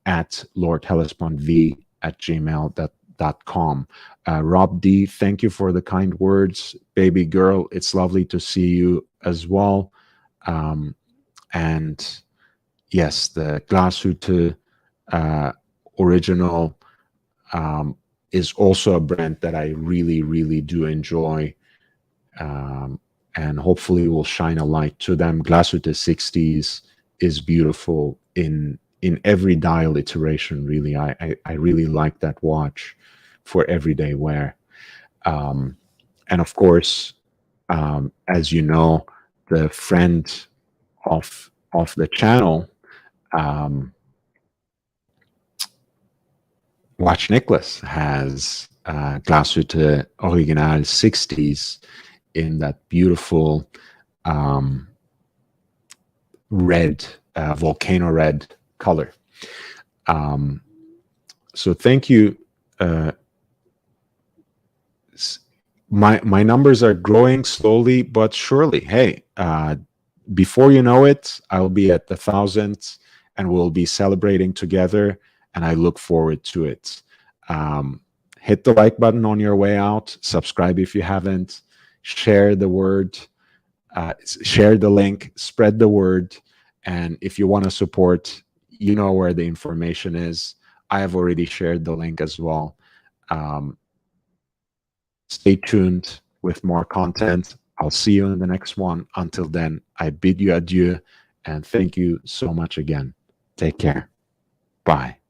S1: at lordhellespontv@gmail.com. Rob D, thank you for the kind words. Baby girl, it's lovely to see you as well. And yes, the Glashütte original is also a brand that I really, really do enjoy. And hopefully will shine a light to them. Glashütte 60s is beautiful in every dial iteration, really. I really like that watch for everyday wear. And of course, as you know, the friend of the channel, Watch Nicholas, has Glashütte Original 60s in that beautiful red, volcano red color. So thank you. My numbers are growing slowly but surely. Hey, before you know it, I'll be at 1,000 and we'll be celebrating together, and I look forward to it. Hit the like button on your way out, subscribe if you haven't, share the word, share the link, spread the word, and if you want to support, you know where the information is. I have already shared the link as well. Stay tuned with more content. I'll see you in the next one. Until then, I bid you adieu, and thank you so much again. Take care. Bye.